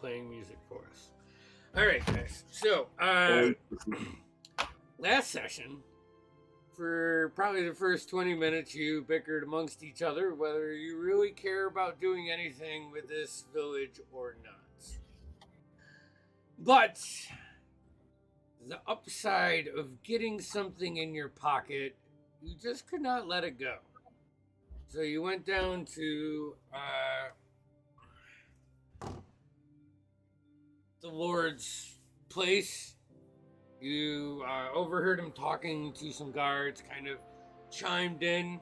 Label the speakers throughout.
Speaker 1: playing music for us. All right, guys. So, last session, for probably the first 20 minutes, you bickered amongst each other whether you really care about doing anything with this village or not. But the upside of getting something in your pocket, you just could not let it go. So you went down to the Lord's place. You overheard him talking to some guards, kind of chimed in,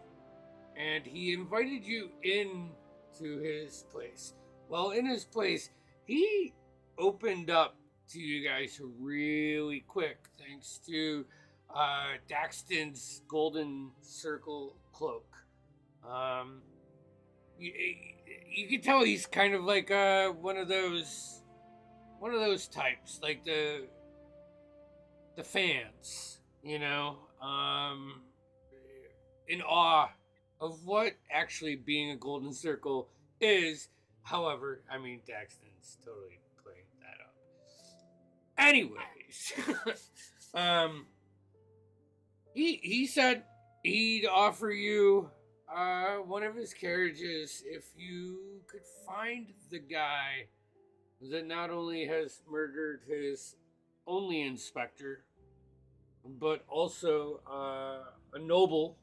Speaker 1: and he invited you in to his place. Well, in his place, he opened up to you guys really quick, thanks to Daxton's golden circle cloak. You can tell he's kind of like one of those types, like the fans, in awe of what actually being a golden circle is. However, I mean, Daxton's totally playing that up. Anyways, he said he'd offer you one of his carriages if you could find the guy that not only has murdered his only inspector, but also a noble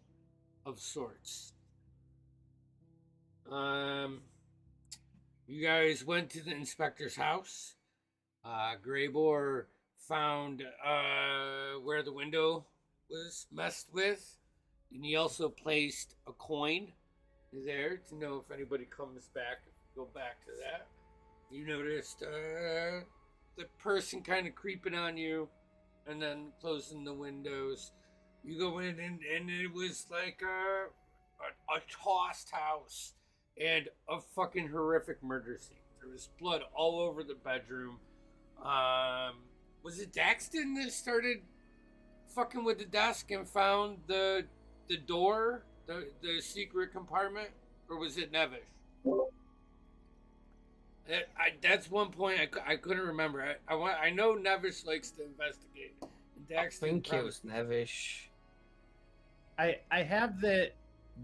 Speaker 1: of sorts. You guys went to the inspector's house. Greybor found where the window was messed with, and he also placed a coin there to know if anybody comes back. Go back to that. You noticed the person kind of creeping on you, and then closing the windows. You go in, and it was like a tossed house and a fucking horrific murder scene. There was blood all over the bedroom. Was it Daxton that started fucking with the desk and found the door, the secret compartment, or was it Nevish? That's one point I couldn't remember. I know Nevish likes to investigate.
Speaker 2: I think it was Nevish.
Speaker 3: I have that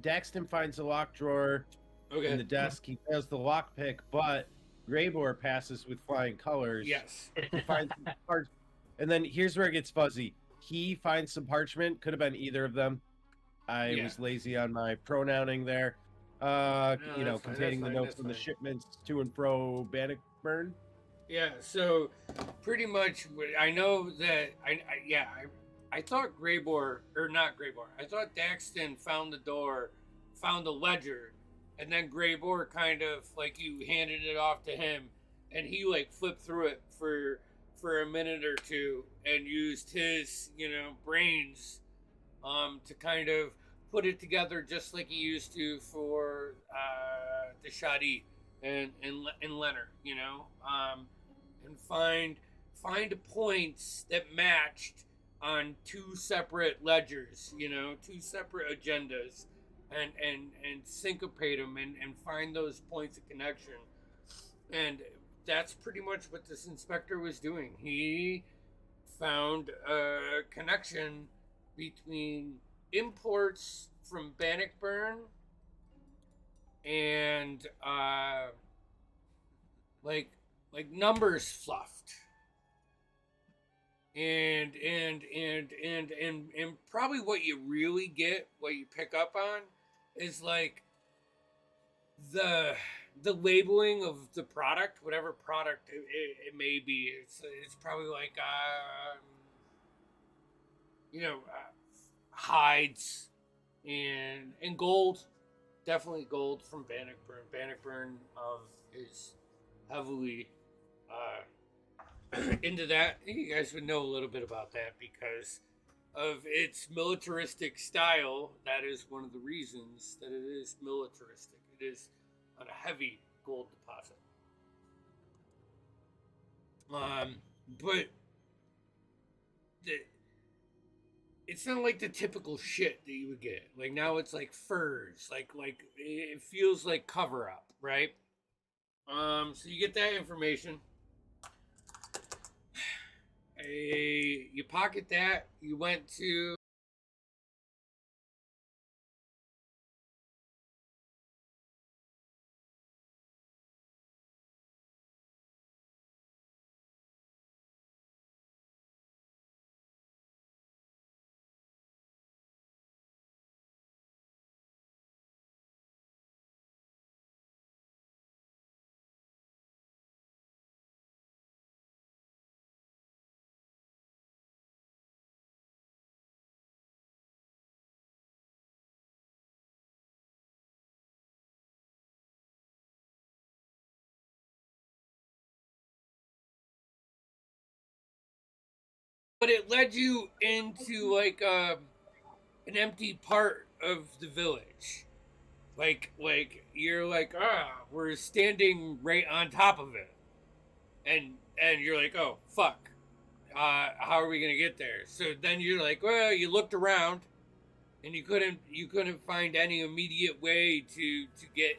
Speaker 3: Daxton finds a lock drawer in the desk. He fails the lockpick, but Greybor passes with flying colors.
Speaker 1: Yes.
Speaker 3: He finds some and then here's where it gets fuzzy. He finds some parchment. Could have been either of them. I was lazy on my pronouncing there. Containing the notes from the shipments to and fro Bannockburn.
Speaker 1: Yeah, so pretty much I know that I thought Greybor, or not Greybor, I thought Daxton found the door, found the ledger, and then Greybor kind of like you handed it off to him, and he like flipped through it for a minute or two and used his brains to kind of put it together just like he used to for the Shadi and Leonard, and find points that matched on two separate ledgers, two separate agendas, and syncopate them and find those points of connection. And that's pretty much what this inspector was doing. He found a connection between imports from Bannockburn and like numbers fluffed. And probably what you really get, what you pick up on, is like the labeling of the product, whatever product it may be. It's probably like hides and gold, definitely gold from Bannockburn. Bannockburn is heavily into that. You guys would know a little bit about that because of its militaristic style. That is one of the reasons that it is militaristic. It is on a heavy gold deposit. But it's not like the typical shit that you would get. Like now it's like furs. Like it feels like cover up, right? So you get that information. You pocket that. You went to. But it led you into like an empty part of the village. Like you're like, we're standing right on top of it, and you're like, oh fuck, how are we gonna get there? So then you're like, well, you looked around, and you couldn't find any immediate way to get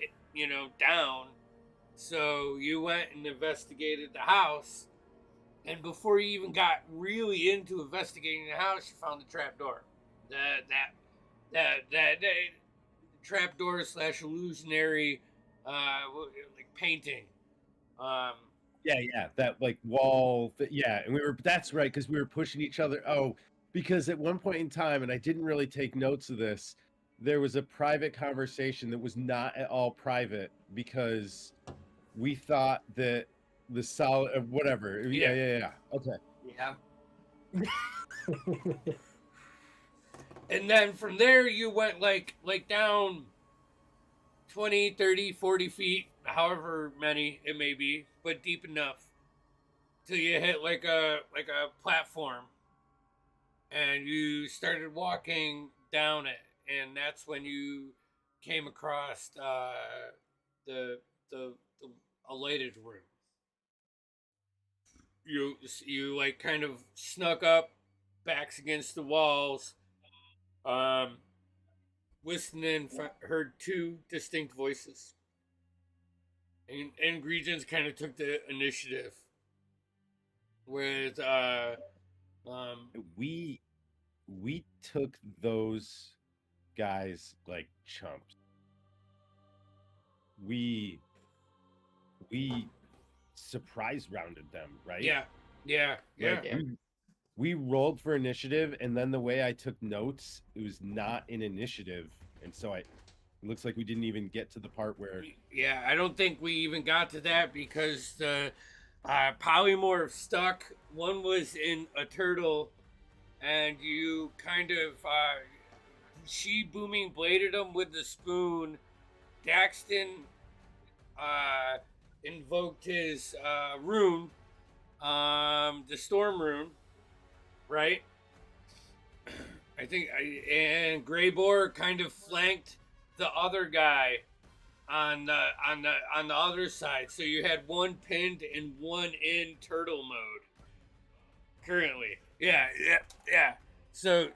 Speaker 1: down. So you went and investigated the house, and before you even got really into investigating the house, you found the trap door. That trapdoor slash illusionary like painting. Um,
Speaker 3: Yeah, that like wall. Yeah, and that's right, because we were pushing each other. Oh, because at one point in time, and I didn't really take notes of this, there was a private conversation that was not at all private because we thought that the solid whatever. Yeah. Okay.
Speaker 2: Yeah.
Speaker 1: and then from there you went like down 20, 30, 40 feet, however many it may be, but deep enough till you hit like a platform, and you started walking down it, and that's when you came across the the a lighted room. You like kind of snuck up, backs against the walls. Um, Listening, heard two distinct voices, and Regents kind of took the initiative with
Speaker 3: We took those guys like chumps. We surprise rounded them, right?
Speaker 1: yeah.
Speaker 3: Like we rolled for initiative, and then the way I took notes, it was not an initiative, and so it looks like we didn't even get to the part where.
Speaker 1: Yeah, I don't think we even got to that because the polymorph stuck. One was in a turtle, and you kind of she booming bladed him with the spoon. Daxton invoked his rune, the storm rune, right? And Greybor kind of flanked the other guy on the other side. So you had one pinned and one in turtle mode currently. Yeah. So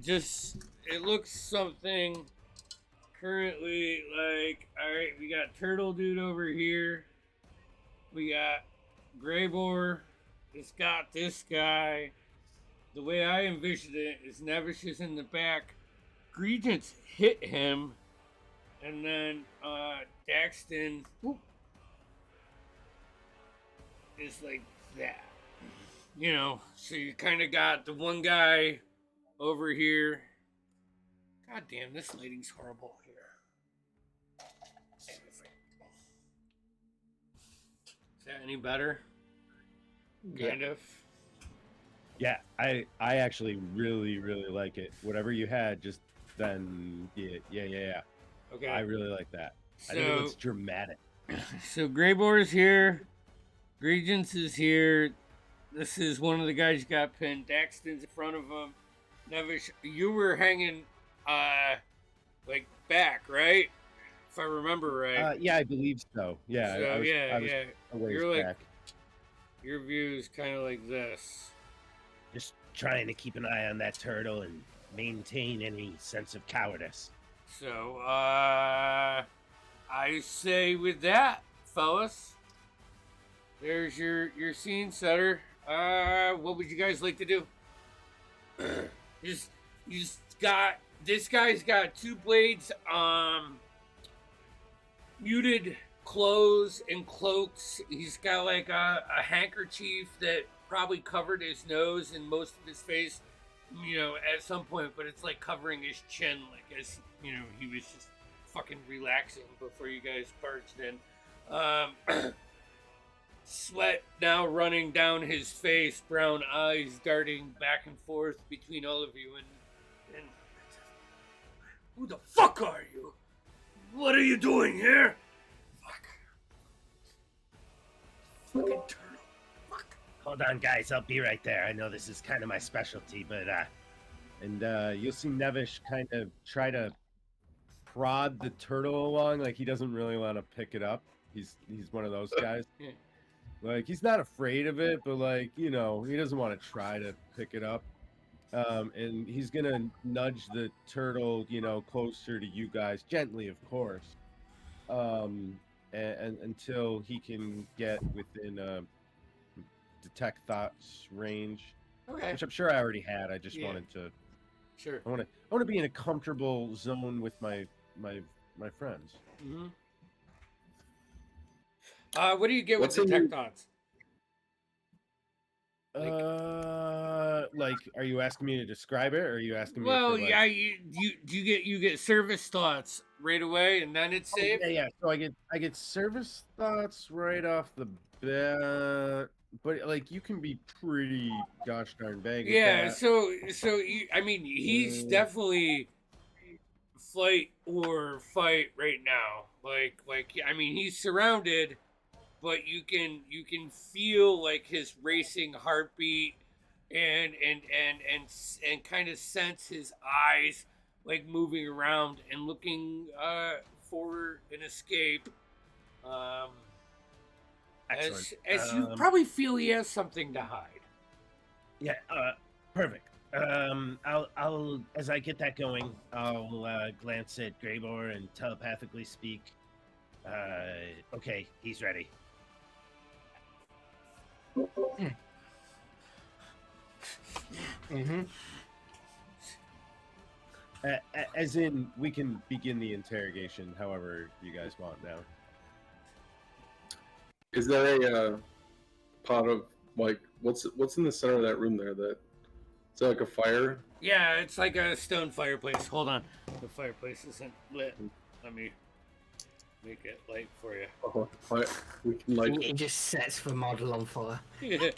Speaker 1: just it looks something currently like, all right, we got turtle dude over here. We got Greybor. It's got this guy. The way I envisioned it is Nevish is in the back. Regents hit him, and then Daxton is like that. So you kind of got the one guy over here. God damn, this lighting's horrible here. Is that any better? Kind of.
Speaker 3: Yeah, I actually really like it. Whatever you had, just then yeah.
Speaker 1: Okay.
Speaker 3: I really like that. I think it looks dramatic.
Speaker 1: So Greybor is here. Regents is here. This is one of the guys who got pinned. Daxton's in front of him. Nevish, you were hanging like back, right? If I remember right.
Speaker 3: Yeah, I believe so. Yeah,
Speaker 1: So,
Speaker 3: I was a ways
Speaker 1: You're like,
Speaker 3: back.
Speaker 1: your view is kind of like this.
Speaker 3: Just trying to keep an eye on that turtle and maintain any sense of cowardice.
Speaker 1: So, I say with that, fellas, there's your scene setter. What would you guys like to do? you just got this guy's got 2 blades, muted clothes and cloaks. He's got like a handkerchief that probably covered his nose and most of his face, at some point, but it's like covering his chin, like as he was just fucking relaxing before you guys barged in. Sweat now running down his face, brown eyes darting back and forth between all of you, and who the fuck are you? What are you doing here? Fuck. Fucking turtle. Fuck.
Speaker 3: Hold on, guys. I'll be right there. I know this is kind of my specialty, but you'll see Nevish kind of try to prod the turtle along, like he doesn't really want to pick it up. He's one of those guys.
Speaker 1: Yeah.
Speaker 3: Like he's not afraid of it, but like he doesn't want to try to pick it up. And he's gonna nudge the turtle, closer to you guys, gently, of course. And until he can get within detect thoughts range,
Speaker 1: Okay.
Speaker 3: which I'm sure I already had. I just wanted to.
Speaker 1: Sure.
Speaker 3: I want to be in a comfortable zone with my friends.
Speaker 1: Mm-hmm. What do you get with detect thoughts?
Speaker 3: Like, are you asking me to describe it, or are you asking me?
Speaker 1: Well,
Speaker 3: for, like...
Speaker 1: yeah, you get service thoughts right away, and then it's safe.
Speaker 3: Yeah. So I get service thoughts right off the bat, but like you can be pretty gosh darn vague.
Speaker 1: Yeah. So he's definitely flight or fight right now. He's surrounded, but you can feel like his racing heartbeat and kind of sense his eyes like moving around and looking for an escape. As you probably feel he has something to hide.
Speaker 3: Yeah, perfect. I'll as I get that going, I'll glance at Greybor and telepathically speak. Okay, he's ready. Mm-hmm. As in, we can begin the interrogation however you guys want now.
Speaker 4: Is there a pot of like what's in the center of that room there? Is that like a fire?
Speaker 1: Yeah, it's like a stone fireplace. Hold on, the fireplace isn't lit. Let me make it light for you.
Speaker 4: Oh, we can light
Speaker 2: it. Just sets the model on fire.
Speaker 1: Yeah,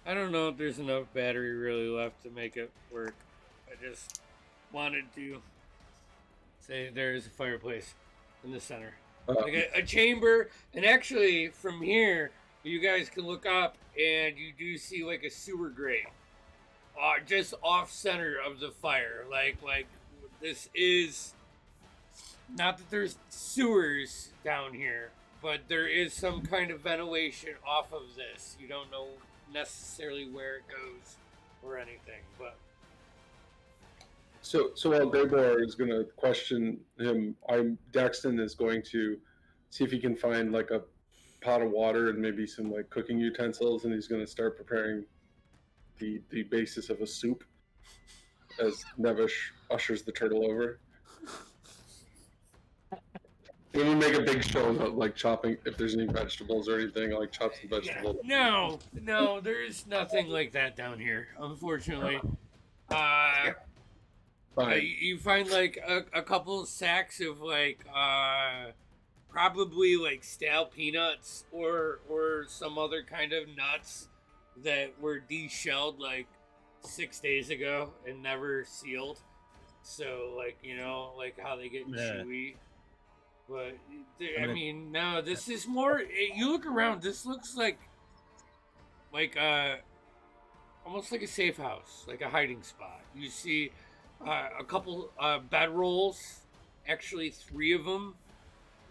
Speaker 1: I don't know if there's enough battery really left to make it work. I just wanted to say there is a fireplace in the center. Like a chamber, and actually from here you guys can look up and you do see like a sewer grate just off center of the fire. Like this is not that there's sewers down here, but there is some kind of ventilation off of this. You don't know necessarily where it goes or anything, but
Speaker 4: So while Greybor is going to question him, Daxton is going to see if he can find like a pot of water and maybe some like cooking utensils, and he's going to start preparing the basis of a soup as Nevish ushers the turtle over. When we make a big show about like chopping, if there's any vegetables or anything, like chop some vegetables.
Speaker 1: No, there's nothing like that down here, unfortunately. You find like a couple sacks of like probably like stale peanuts or some other kind of nuts that were deshelled like 6 days ago and never sealed. So like like how they get chewy. But no, this is more. You look around. This looks like almost like a safe house, like a hiding spot. You see a couple bedrolls, actually 3 of them,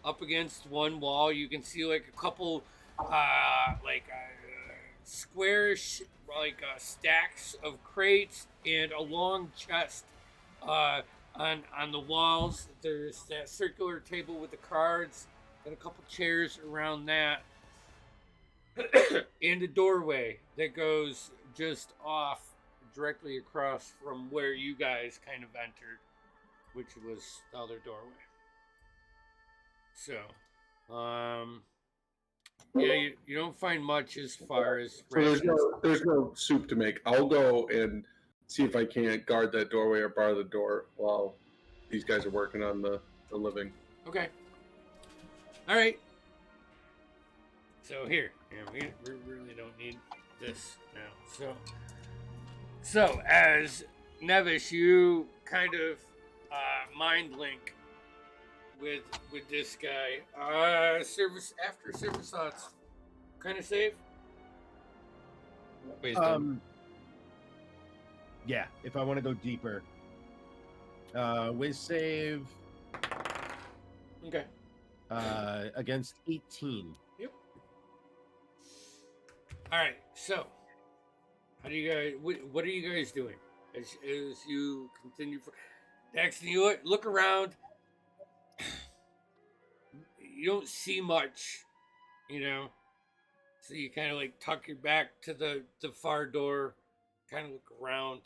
Speaker 1: up against one wall. You can see like a couple squarish stacks of crates and a long chest on the walls. There's that circular table with the cards and a couple chairs around that. in the doorway that goes just off directly across from where you guys kind of entered, which was the other doorway. So, yeah, you don't find much as far as
Speaker 4: So there's
Speaker 1: rations.
Speaker 4: there's no soup to make. I'll go and see if I can't guard that doorway or bar the door while these guys are working on the living.
Speaker 1: Okay. All right. So here, yeah, we really don't need this now. So as Nevish, you kind of mind link with this guy. Service thoughts. Kind of save.
Speaker 2: Wisdom.
Speaker 3: Yeah, if I want to go deeper. Wiz save
Speaker 1: Okay.
Speaker 3: against 18.
Speaker 1: Yep. All right. So, how do you guys? What are you guys doing as you continue? Daxton, you look around. You don't see much, So you kind of like tuck your back to the far door, kind of look around.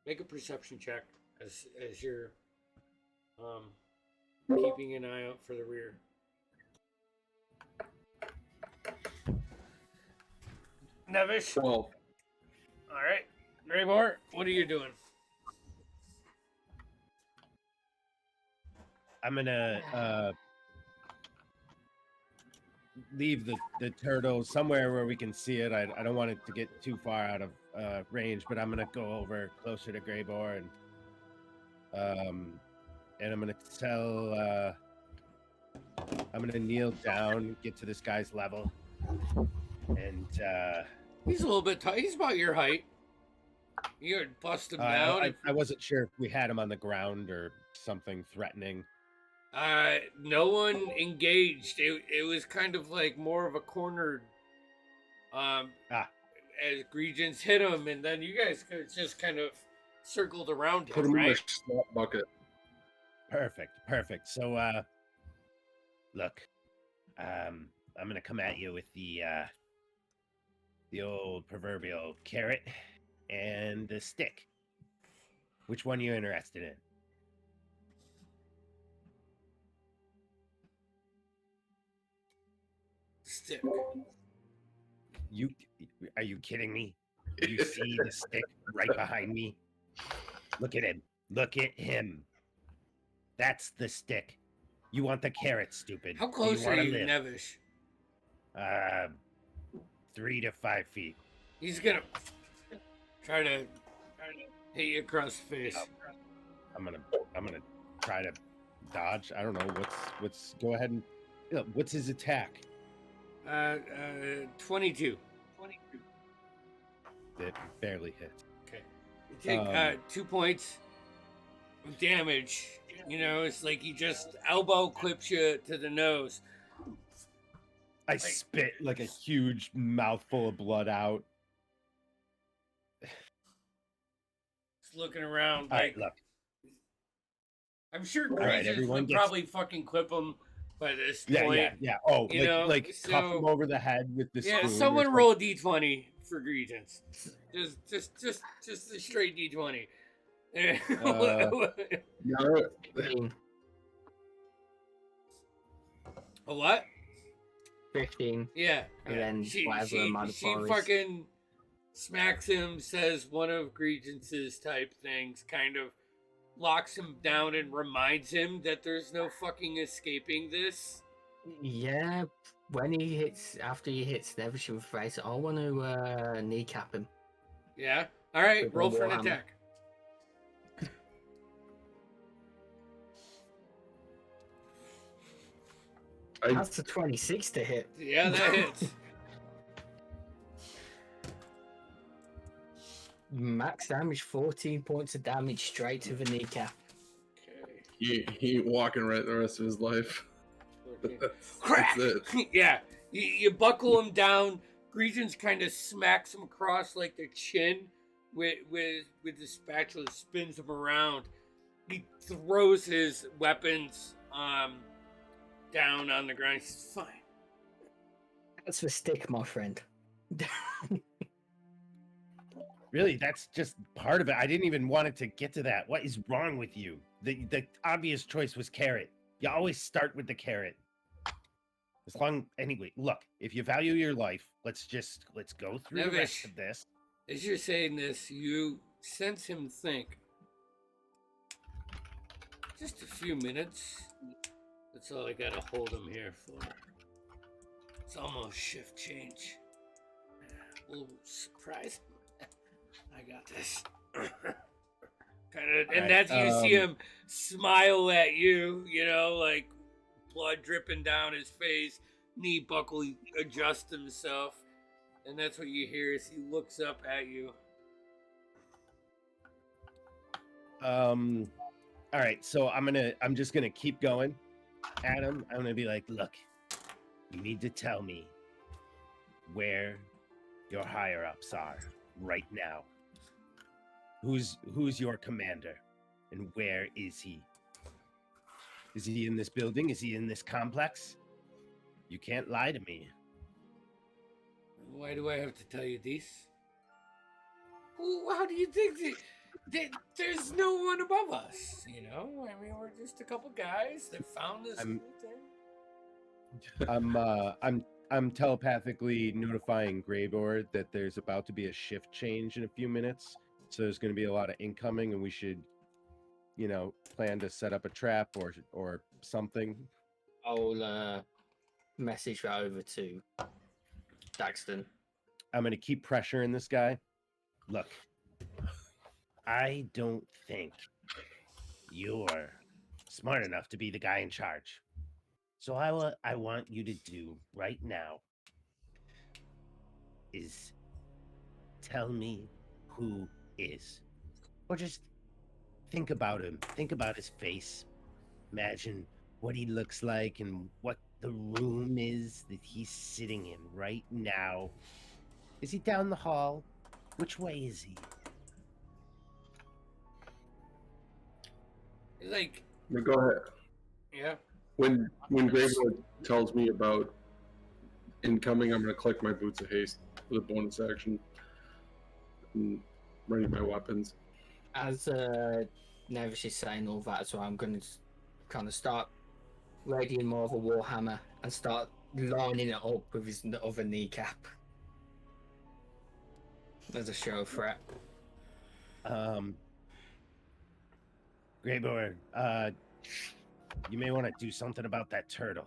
Speaker 1: Make a perception check as you're keeping an eye out for the rear. Nevish.
Speaker 4: 12.
Speaker 1: All right, Raymore, what are you doing?
Speaker 3: I'm gonna leave the turtle somewhere where we can see it. I don't want it to get too far out of range, but I'm gonna go over closer to Greybor and I'm gonna tell I'm gonna kneel down, get to this guy's level, and
Speaker 1: He's a little bit tall. He's about your height. You would bust him down.
Speaker 3: I wasn't sure if we had him on the ground or something threatening.
Speaker 1: No one engaged. It was kind of like more of a cornered. As Regents hit him, and then you guys just kind of circled around
Speaker 4: Put
Speaker 1: him,
Speaker 4: him in
Speaker 1: right?
Speaker 4: a slot bucket.
Speaker 3: Perfect. So, look, I'm gonna come at you with the old proverbial carrot and the stick. Which one are you interested in?
Speaker 1: Stick.
Speaker 3: Are you kidding me? You see the stick right behind me? Look at him. Look at him. That's the stick. You want the carrot, stupid.
Speaker 1: How close are you,
Speaker 3: live?
Speaker 1: Nevish?
Speaker 3: 3 to 5 feet.
Speaker 1: He's gonna try to hit you across the face.
Speaker 3: I'm gonna try to dodge. I don't know what's. Go ahead and. What's his attack?
Speaker 1: 22.
Speaker 3: It barely hits.
Speaker 1: Okay. You take 2 points of damage. It's like he just elbow clips you to the nose.
Speaker 3: I spit like a huge mouthful of blood out.
Speaker 1: Just looking around.
Speaker 3: All right, look.
Speaker 1: I'm sure
Speaker 3: right,
Speaker 1: Regents would probably fucking clip him by this point.
Speaker 3: Yeah. Oh,
Speaker 1: so,
Speaker 3: cuff him over the head with the spoon.
Speaker 1: Yeah, someone roll a d20 for Regents. Just a straight d20. A what?
Speaker 2: 15.
Speaker 1: Yeah.
Speaker 2: And then
Speaker 1: she
Speaker 2: modifiers.
Speaker 1: fucking smacks him, says one of Regents' type things, kind of locks him down and reminds him that there's no fucking escaping this.
Speaker 2: Yeah, after he hits Nevish in the face, I want to kneecap him.
Speaker 1: Yeah. All right,
Speaker 2: With
Speaker 1: roll
Speaker 2: the
Speaker 1: for an
Speaker 2: warhammer.
Speaker 1: attack.
Speaker 2: That's a 26 to hit.
Speaker 1: Yeah, that hits.
Speaker 2: Max damage, 14 points of damage straight to the kneecap.
Speaker 1: Okay.
Speaker 4: He ain't walking right the rest of his life.
Speaker 1: Crack!
Speaker 4: That's it.
Speaker 1: Yeah, you buckle him down. Regents kind of smacks him across like the chin with the spatula, spins him around. He throws his weapons down on the ground. He says, "Fine,
Speaker 2: That's the stick, my friend.
Speaker 3: Really, that's just part of it. I didn't even want it to get to that. What is wrong with you? The obvious choice was carrot. You always start with the carrot. Anyway, look, if you value your life, let's go through the rest of this.
Speaker 1: As you're saying this, you sense him think. Just a few minutes. That's all I gotta hold him here for. It's almost shift change. A little surprise. I got this. And that's you see him smile at you, like blood dripping down his face, knee buckle adjust himself, and that's what you hear as he looks up at you.
Speaker 3: All right, so I'm just gonna keep going, Adam. I'm gonna be like, look, you need to tell me where your higher ups are right now. Who's your commander, and where is he? Is he in this building? Is he in this complex? You can't lie to me.
Speaker 1: Why do I have to tell you this? How do you think there's no one above us? I mean, we're just a couple guys that found this thing.
Speaker 3: I'm telepathically notifying Greybor that there's about to be a shift change in a few minutes. So there's going to be a lot of incoming, and we should, plan to set up a trap or something.
Speaker 2: I'll message that over to Daxton.
Speaker 3: I'm going to keep pressuring this guy. Look, I don't think you're smart enough to be the guy in charge. So I want you to do right now is tell me who is. Or just think about him. Think about his face. Imagine what he looks like and what the room is that he's sitting in right now. Is he down the hall? Which way is he?
Speaker 1: Like,
Speaker 4: Go ahead.
Speaker 1: Yeah.
Speaker 4: When Gravewood tells me about incoming, I'm going to collect my boots of haste with a bonus action and ready my weapons.
Speaker 2: As Nevis is saying all that, so I'm going to kind of start readying more of a warhammer and start lining it up with his other kneecap as a show threat.
Speaker 3: Greybor, you may want to do something about that turtle.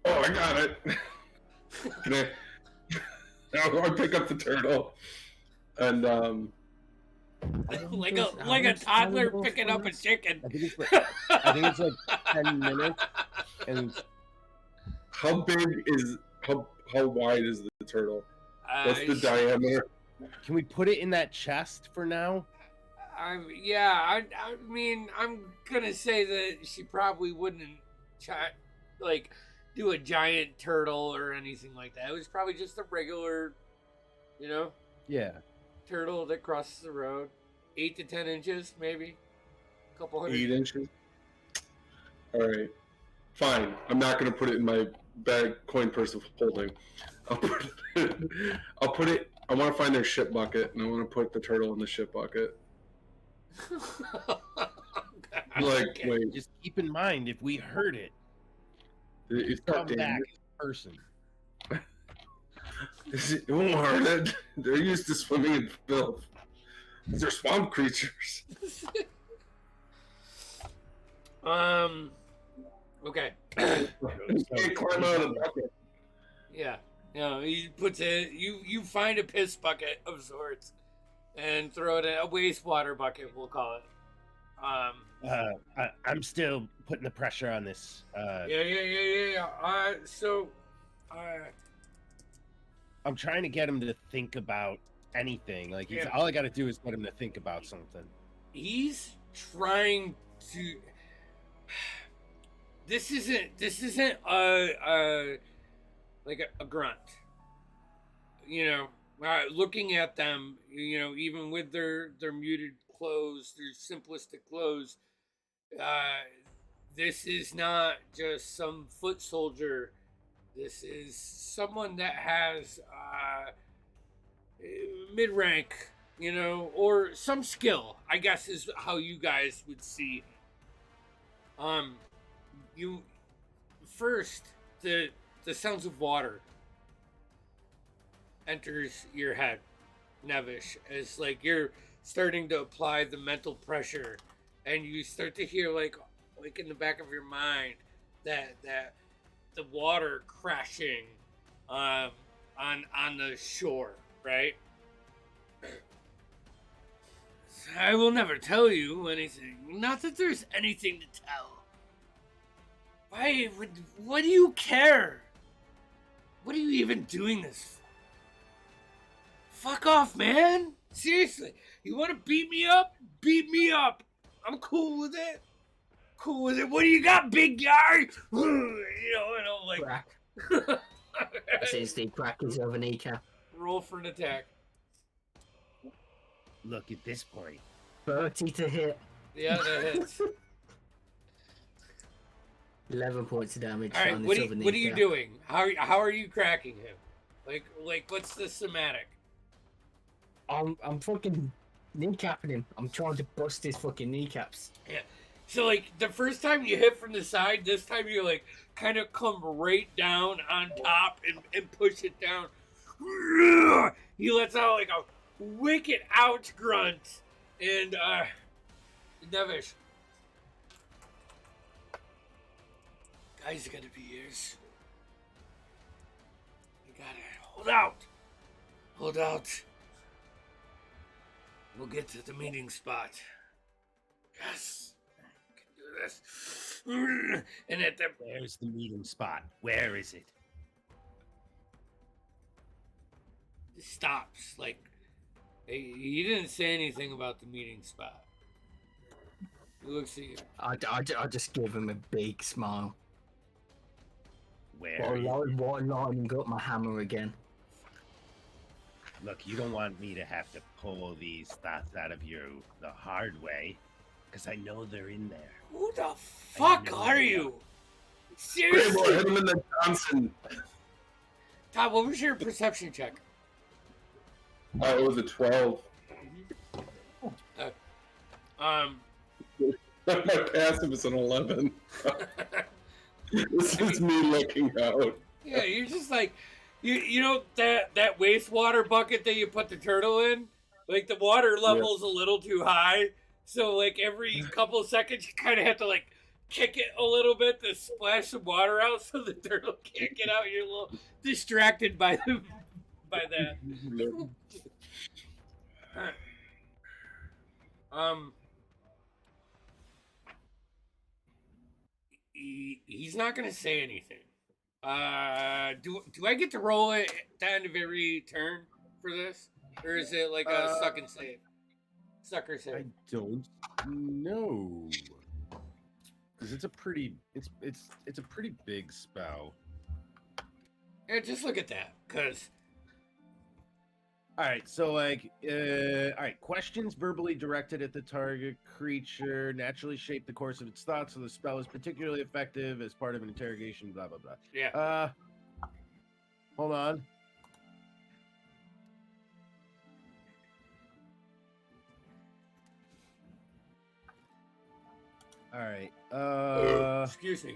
Speaker 4: Oh, I got it. I'll pick up the turtle, and
Speaker 1: like a toddler picking up a chicken.
Speaker 3: I think it's like 10 minutes. And
Speaker 4: how wide is the turtle? What's the diameter?
Speaker 3: Can we put it in that chest for now?
Speaker 1: I mean, I'm gonna say that she probably wouldn't do a giant turtle or anything like that. It was probably just a regular,
Speaker 3: Yeah.
Speaker 1: turtle that crosses the road. 8 to 10 inches, maybe. A couple hundred.
Speaker 4: 8 inches. All right, fine. I'm not gonna put it in my bag coin purse of holding. I'll put it. I want to find their ship bucket, and I want to put the turtle in the ship bucket. Wait.
Speaker 3: Just keep in mind, if we hurt it,
Speaker 4: It's
Speaker 3: come
Speaker 4: not
Speaker 3: back
Speaker 4: dangerous.
Speaker 3: in person.
Speaker 4: It won't hurt it. They're used to swimming in filth. They're swamp creatures.
Speaker 1: Okay.
Speaker 4: You can't climb out of the bucket.
Speaker 1: Yeah. He puts it. You find a piss bucket of sorts, and throw it in a wastewater bucket. We'll call it.
Speaker 3: I'm still putting the pressure on this.
Speaker 1: Yeah.
Speaker 3: I'm trying to get him to think about anything. Like all I got to do is get him to think about something.
Speaker 1: He's trying to. This isn't a grunt. Looking at them, even with their muted clothes, their simplistic clothes, this is not just some foot soldier This is someone that has mid-rank, or some skill, I guess is how you guys would see. You first the sounds of water enters your head, Nevish, as like you're starting to apply the mental pressure, and you start to hear like in the back of your mind that the water crashing on the shore, right? I will never tell you anything. Not that there's anything to tell. What do you care? What are you even doing this for? Fuck off, man. Seriously. You want to beat me up? Beat me up. I'm cool with it. Cool with it. What do you got, big guy? And I'm like...
Speaker 2: Crack. Since the crack is over kneecap.
Speaker 1: Roll for an attack.
Speaker 3: Look, at this point.
Speaker 2: 30 to hit.
Speaker 1: Yeah, that hits.
Speaker 2: 11 points of damage.
Speaker 1: All right, what are you doing? How are you cracking him? Like what's the somatic?
Speaker 2: I'm fucking kneecapping him. I'm trying to bust his fucking kneecaps.
Speaker 1: Yeah. So like the first time you hit from the side, this time you like kind of come right down on top and push it down. He lets out like a wicked ouch grunt, and Nevish. Guys are gonna be yours. You gotta hold out. Hold out. We'll get to the meeting spot. Yes. I can do this. And at the...
Speaker 3: Where's the meeting spot? Where is it?
Speaker 1: It stops. Like, he didn't say anything about the meeting spot. He looks at you.
Speaker 2: I just give him a big smile.
Speaker 3: Where?
Speaker 2: Lining up my hammer again.
Speaker 3: Look, you don't want me to have to pull these thoughts out of you the hard way, because I know they're in there.
Speaker 1: Who the fuck are you? Seriously?
Speaker 4: Hit him in the Johnson.
Speaker 1: Todd, what was your perception check?
Speaker 4: It was a 12.
Speaker 1: My
Speaker 4: passive is an 11. This is me looking out.
Speaker 1: Yeah, you're just like, you know that wastewater bucket that you put the turtle in? Like the water level's a little too high, so like every couple of seconds you kind of have to like kick it a little bit to splash some water out so the turtle can't get out. You're a little distracted by that. He's not gonna say anything. Do I get to roll it at the end of every turn for this, or is it like a suck and save? Sucker save.
Speaker 3: I don't know, because it's a pretty it's a pretty big spell.
Speaker 1: Yeah, just look at that, cause.
Speaker 3: All right, so like, all right, questions verbally directed at the target creature naturally shape the course of its thoughts, so the spell is particularly effective as part of an interrogation, blah, blah, blah.
Speaker 1: Yeah.
Speaker 3: Hold on. All right,
Speaker 1: excuse me,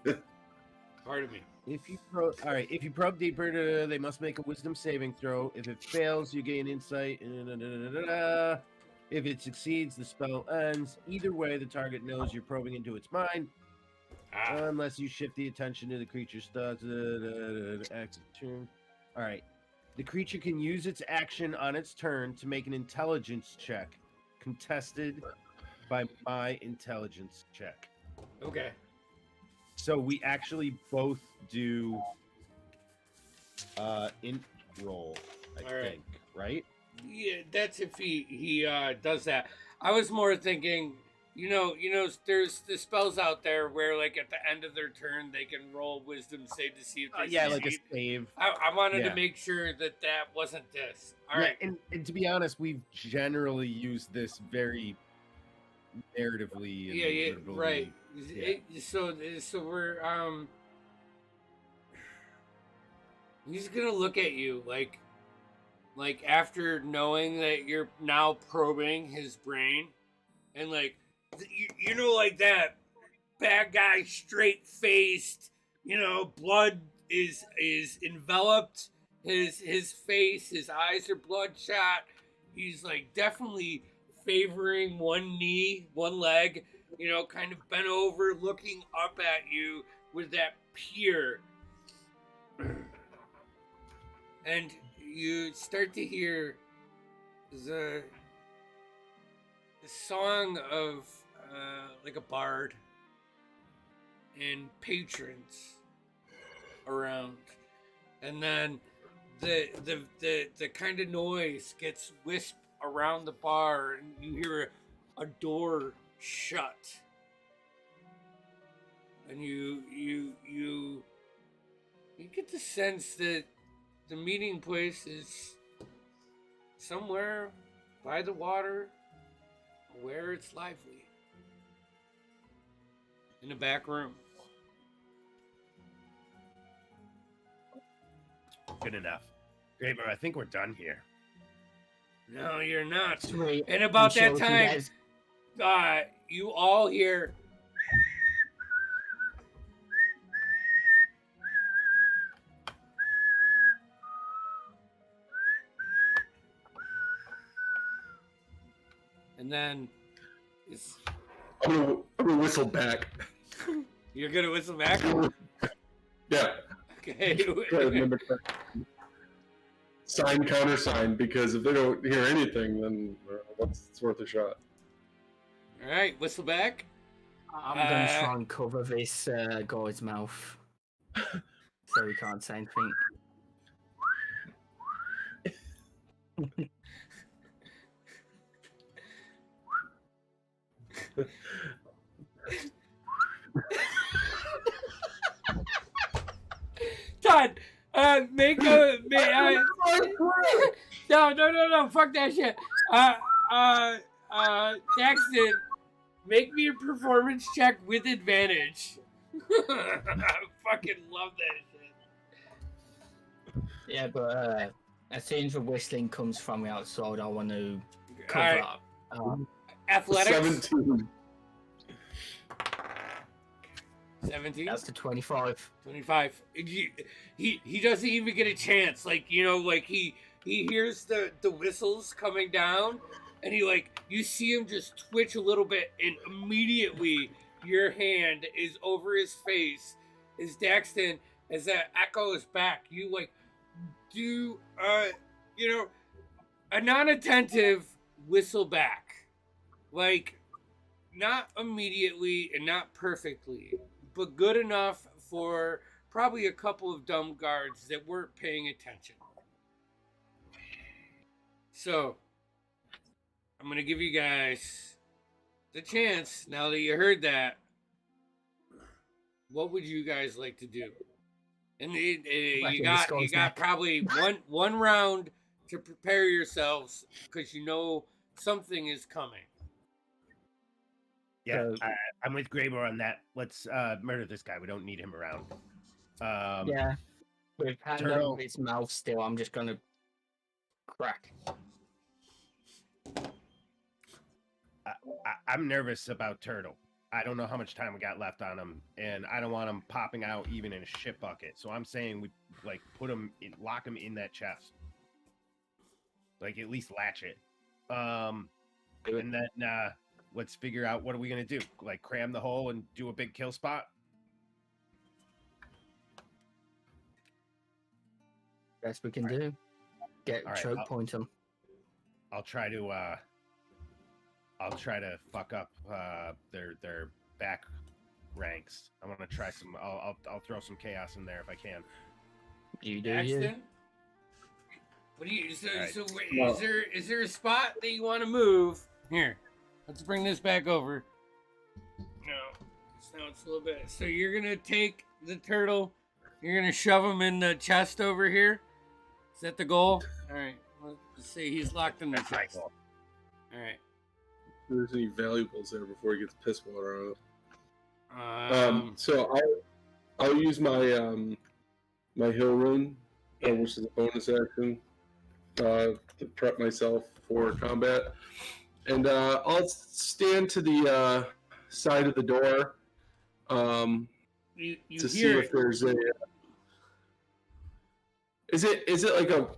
Speaker 1: guys. Pardon me.
Speaker 3: If you probe deeper, they must make a wisdom saving throw. If it fails, you gain insight. If it succeeds, the spell ends. Either way, the target knows you're probing into its mind. Unless you shift the attention to the creature's thoughts. Exit turn. All right. The creature can use its action on its turn to make an intelligence check, contested by my intelligence check.
Speaker 1: Okay.
Speaker 3: So we actually both do int roll, I think, right?
Speaker 1: Yeah, that's if he does that. I was more thinking, there's the spells out there where like at the end of their turn they can roll wisdom save to see if they succeed.
Speaker 3: Like a save.
Speaker 1: I wanted to make sure that wasn't this. All right.
Speaker 3: And to be honest, we've generally used this very narratively.
Speaker 1: Right. Yeah. So we're He's gonna look at you like after knowing that you're now probing his brain, and like you know, like that bad guy, straight faced, you know, blood is enveloped his face, his eyes are bloodshot. He's like definitely favoring one knee, one leg, you know, kind of bent over, looking up at you with that peer. And you start to hear the song of like a bard and patrons around, and then the kind of noise gets whisked around the bar, and you hear a door shut, and you get the sense that the meeting place is somewhere by the water where it's lively, in the back room.
Speaker 3: Good enough. Great, but I think we're done here.
Speaker 1: No, you're not.
Speaker 2: Sweet.
Speaker 1: And about
Speaker 2: I'm
Speaker 1: that
Speaker 2: sure
Speaker 1: time,
Speaker 2: you guys-
Speaker 1: you all hear and then it's,
Speaker 4: I'm gonna whistle back.
Speaker 1: you're gonna whistle back?
Speaker 4: Yeah.
Speaker 1: Okay.
Speaker 4: Try to mimic that. Sign, countersign, because if they don't hear anything, then it's worth a shot.
Speaker 1: All right, whistle back.
Speaker 2: I'm going to try and cover this guy's mouth so he can't say anything.
Speaker 1: Todd, make a no, fuck that shit. Daxton, make me a performance check with advantage. I fucking love that shit.
Speaker 2: Yeah, but as soon as the whistling comes from the outside, I want to cover
Speaker 1: Alright.
Speaker 2: up.
Speaker 1: Athletics.
Speaker 4: 17.
Speaker 1: 17.
Speaker 2: That's the 25.
Speaker 1: 25. He doesn't even get a chance. Like, you know, like he hears the whistles coming down, and he, like, you see him just twitch a little bit, and immediately your hand is over his face. Is Daxton, as that echoes back, you like do you know, a non-attentive whistle back, like not immediately and not perfectly, but good enough for probably a couple of dumb guards that weren't paying attention. So I'm gonna give you guys the chance, now that you heard that. What would you guys like to do? And you got probably one round to prepare yourselves, because you know something is coming.
Speaker 3: Yeah, I'm with Graybor on that. Let's murder this guy. We don't need him around.
Speaker 2: Yeah. With hand
Speaker 3: Turtle.
Speaker 2: over his mouth still, I'm just going to crack.
Speaker 3: I'm nervous about Turtle. I don't know how much time we got left on him, and I don't want him popping out even in a shit bucket. So I'm saying we like lock him in that chest, like at least latch it, and then let's figure out what are we gonna do. Like cram the hole and do a big kill spot.
Speaker 2: Best we can do. Get
Speaker 3: All right,
Speaker 2: choke point him.
Speaker 3: I'll try to fuck up their back ranks. I'm gonna try some. I'll throw some chaos in there if I can.
Speaker 2: You do you.
Speaker 1: Axton? What do you? So,
Speaker 3: All right.
Speaker 1: so wait,
Speaker 4: No.
Speaker 1: is there a spot that you want to move? Here, let's bring this back over. No, it's a little bit. So you're gonna take the turtle. You're gonna shove him in the chest over here. Is that the goal? All right. Let's see. He's locked in the
Speaker 3: That's my
Speaker 1: chest.
Speaker 3: goal.
Speaker 1: All right.
Speaker 4: If there's any valuables there before he gets piss water on it.
Speaker 1: Um,
Speaker 4: So I'll use my my hill rune which is a bonus action to prep myself for combat. And I'll stand to the side of the door
Speaker 1: You
Speaker 4: to see
Speaker 1: hear
Speaker 4: if there's a. Is it like a?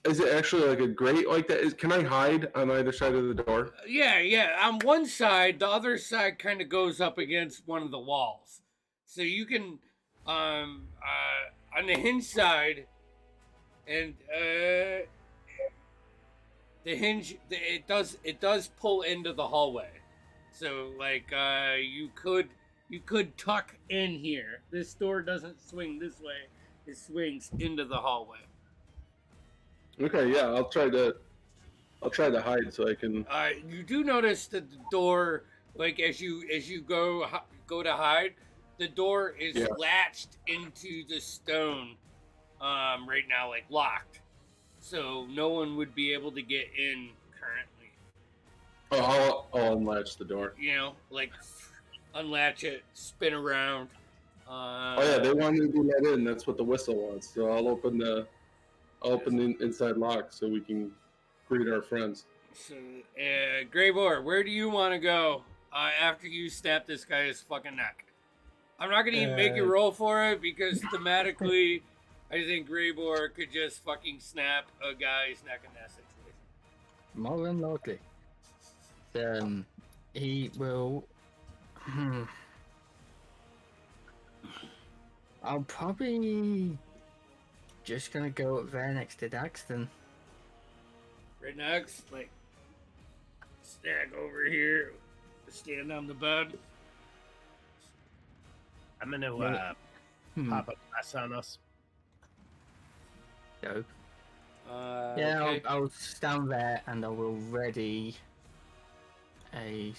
Speaker 4: Is it actually like a grate like that? Can I hide on either side of the door?
Speaker 1: Yeah. On one side, the other side kind of goes up against one of the walls, so you can, on the hinge side, and the hinge it does pull into the hallway, so like you could tuck in here. This door doesn't swing this way; it swings into the hallway.
Speaker 4: Okay, yeah, I'll try to hide so I can.
Speaker 1: You do notice that the door, like as you go to hide, the door is latched into the stone, right now, like locked, so no one would be able to get in currently.
Speaker 4: Oh, I'll unlatch the door.
Speaker 1: You know, like unlatch it, spin around.
Speaker 4: Oh yeah, they wanted to be let in. That's what the whistle wants. So I'll open the inside lock so we can greet our friends.
Speaker 1: So, Graybor, where do you want to go after you snap this guy's fucking neck? I'm not gonna even make you roll for it because thematically, I think Graybor could just fucking snap a guy's neck in that situation.
Speaker 2: More than likely. He will. I'll probably just gonna go up there next to Daxton.
Speaker 1: Right next, like, stack over here, stand on the bed.
Speaker 3: I'm gonna pop a glass on us.
Speaker 2: Dope.
Speaker 1: Yeah, okay.
Speaker 2: I'll stand there and I will ready a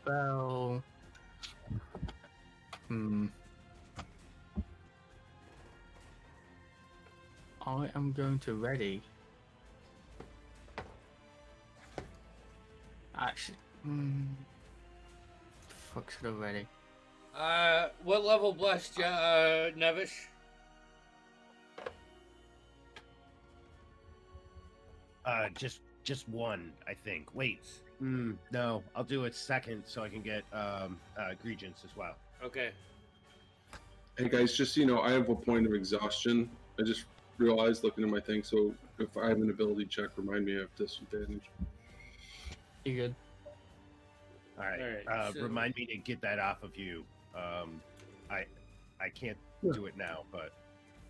Speaker 2: spell. I am going to ready. Actually, fuck should I ready?
Speaker 1: What level blessed Nevish?
Speaker 3: Just one, I think. Wait, no, I'll do it second so I can get Regents as well.
Speaker 1: Okay.
Speaker 4: Hey guys, just so you know, I have a point of exhaustion. I just realized looking at my thing, so if I have an ability check, remind me I have disadvantage.
Speaker 2: You good?
Speaker 3: All right.
Speaker 1: So...
Speaker 3: Remind me to get that off of you. I can't do it now, but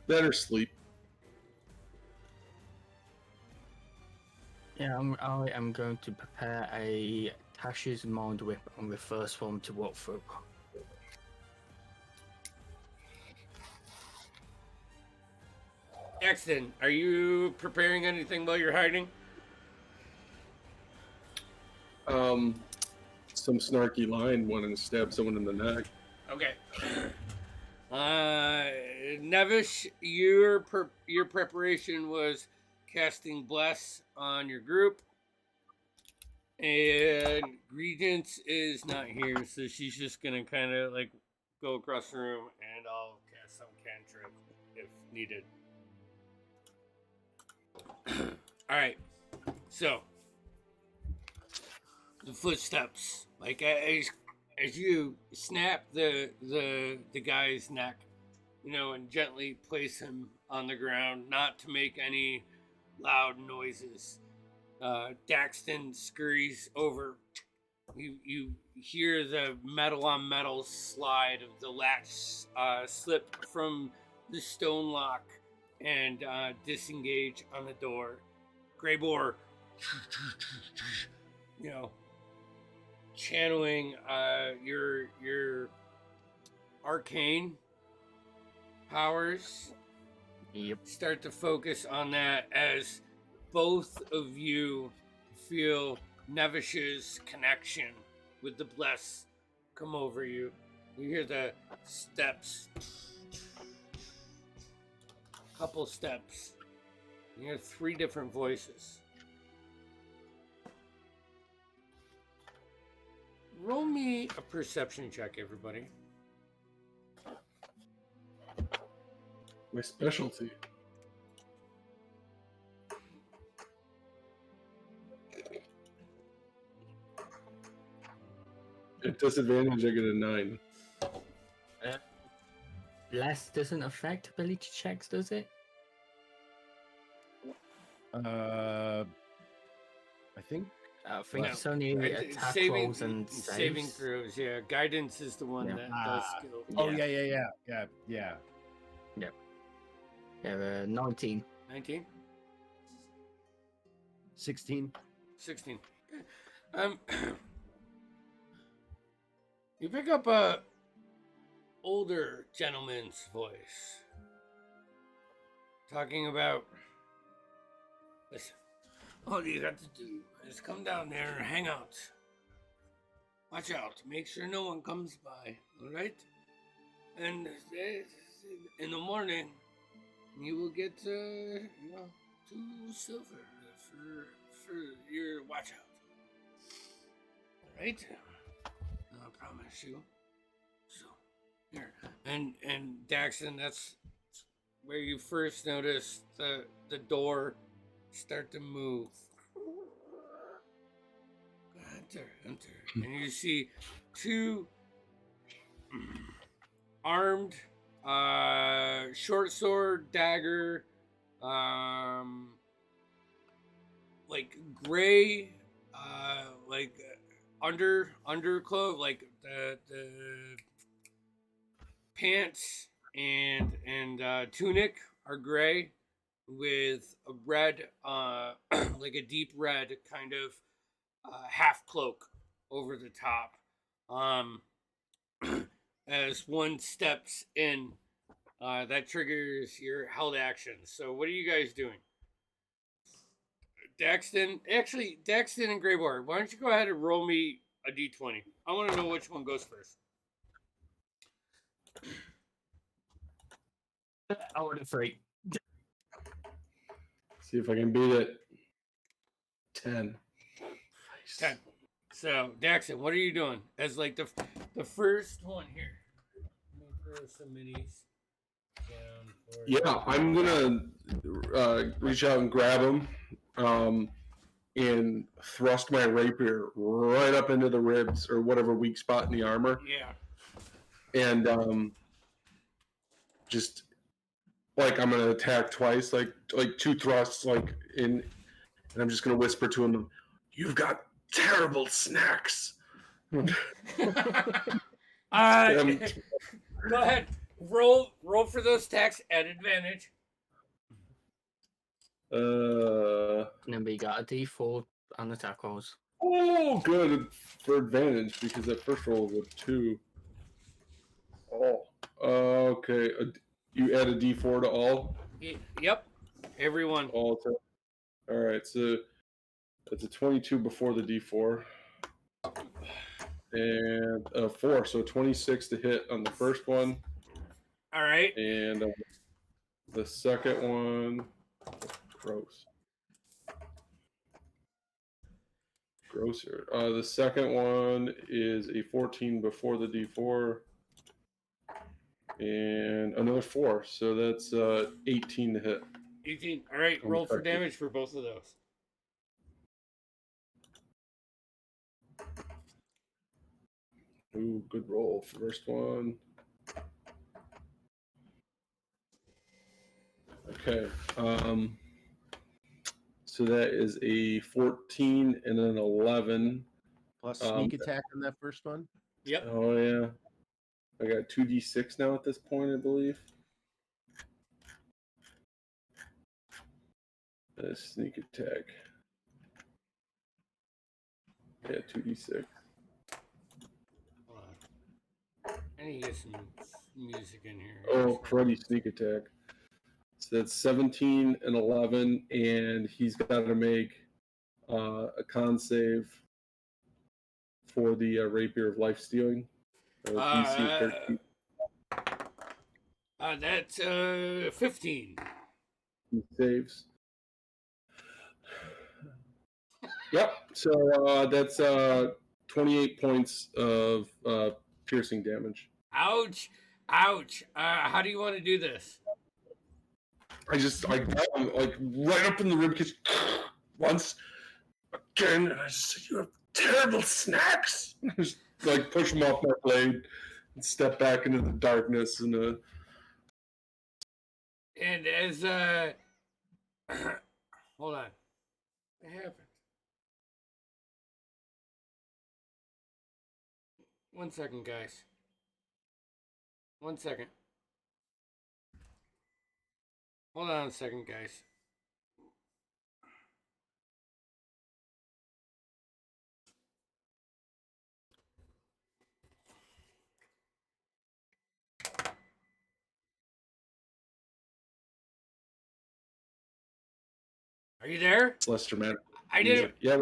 Speaker 4: Better sleep.
Speaker 2: Yeah, I am going to prepare a Tasha's Mind Whip on the first one to walk through.
Speaker 1: Exton, are you preparing anything while you're hiding?
Speaker 4: Some snarky line wanting to stab someone in the neck.
Speaker 1: Okay. Nevish, your preparation was casting Bless on your group. And Regents is not here, so she's just gonna kind of like go across the room and I'll cast some cantrip if needed. Alright. So the footsteps. Like as you snap the guy's neck, you know, and gently place him on the ground, not to make any loud noises. Daxton scurries over. You hear the metal on metal slide of the latch slip from the stone lock and disengage on the door. Graybor, you know, channeling your arcane powers.
Speaker 2: Yep.
Speaker 1: Start to focus on that as both of you feel Nevish's connection with the Bless come over you. You hear the steps. Couple steps. You hear 3 different voices. Roll me a perception check, everybody.
Speaker 4: My specialty. At disadvantage, I get a 9.
Speaker 2: Less doesn't affect ability checks, does it?
Speaker 3: I think
Speaker 2: I think
Speaker 1: No.
Speaker 2: it's only attack rolls and
Speaker 1: saving
Speaker 2: saves.
Speaker 1: throws. Yeah, guidance is the one
Speaker 2: Yeah.
Speaker 1: that does skill.
Speaker 3: Oh
Speaker 2: Yeah.
Speaker 3: yeah.
Speaker 2: Yeah, 19.
Speaker 1: 19,
Speaker 3: 16.
Speaker 1: 16. You pick up a older gentleman's voice talking about, listen, all you got to do is come down there and hang out. Watch out, make sure no one comes by, all right? And in the morning, you will get 2 silver for your watch out. All right? I promise you. So, here. And Daxon, that's where you first notice the door start to move. Enter. And you see 2 armed, short sword, dagger, like gray, underclothes, like the pants and tunic are gray with a red, like a deep red kind of half cloak over the top. As one steps in, that triggers your held action. So what are you guys doing? Daxton and Greyboard, why don't you go ahead and roll me a d20? I want to know which one goes first.
Speaker 2: I would have 3.
Speaker 4: See if I can beat it. 10.
Speaker 1: 10. So, Daxton, what are you doing? As like the first one here. Let me throw some minis down for you.
Speaker 4: Yeah, I'm gonna reach out and grab him, and thrust my rapier right up into the ribs or whatever weak spot in the armor.
Speaker 1: Yeah.
Speaker 4: And just like I'm gonna attack twice, like 2 thrusts, like in, and I'm just gonna whisper to him, "You've got terrible snacks."
Speaker 1: Go ahead. Roll for those attacks at advantage.
Speaker 2: Remember, you got a D4 on attack rolls.
Speaker 4: Oh, good for advantage because that first roll was a 2. Oh, okay. You add a D4 to all.
Speaker 1: Yep. Everyone.
Speaker 4: All right. So that's a 22 before the D4, and a 4. So 26 to hit on the first one.
Speaker 1: All right.
Speaker 4: And the second one, gross. Grosser. The second one is a 14 before the D4, and another 4. So that's 18 to hit.
Speaker 1: 18. All right. Roll for damage for both of those.
Speaker 4: Ooh, good roll. First one. Okay. So that is a 14 and an 11.
Speaker 3: Plus sneak attack on that first one.
Speaker 1: Yep.
Speaker 4: Oh, yeah. I got 2d6 now at this point, I believe. Sneak attack. Yeah, 2d6.
Speaker 1: Hold on. I need to get some music in here.
Speaker 4: Oh, cruddy sneak attack. So that's 17 and 11, and he's got to make a con save for the rapier of life stealing. DC 13.
Speaker 1: That's 15.
Speaker 4: He saves. Yep. So that's 28 points of piercing damage.
Speaker 1: Ouch. How do you want to do this?
Speaker 4: I got him like right up in the ribcage once again, and I just said, "You have terrible snacks." I just like push him off my blade and step back into the darkness and
Speaker 1: And as hold on, what happened? 1 second, guys. 1 second. Hold on a second, guys. Are you there?
Speaker 4: Lester man.
Speaker 1: I didn't.
Speaker 4: Yeah.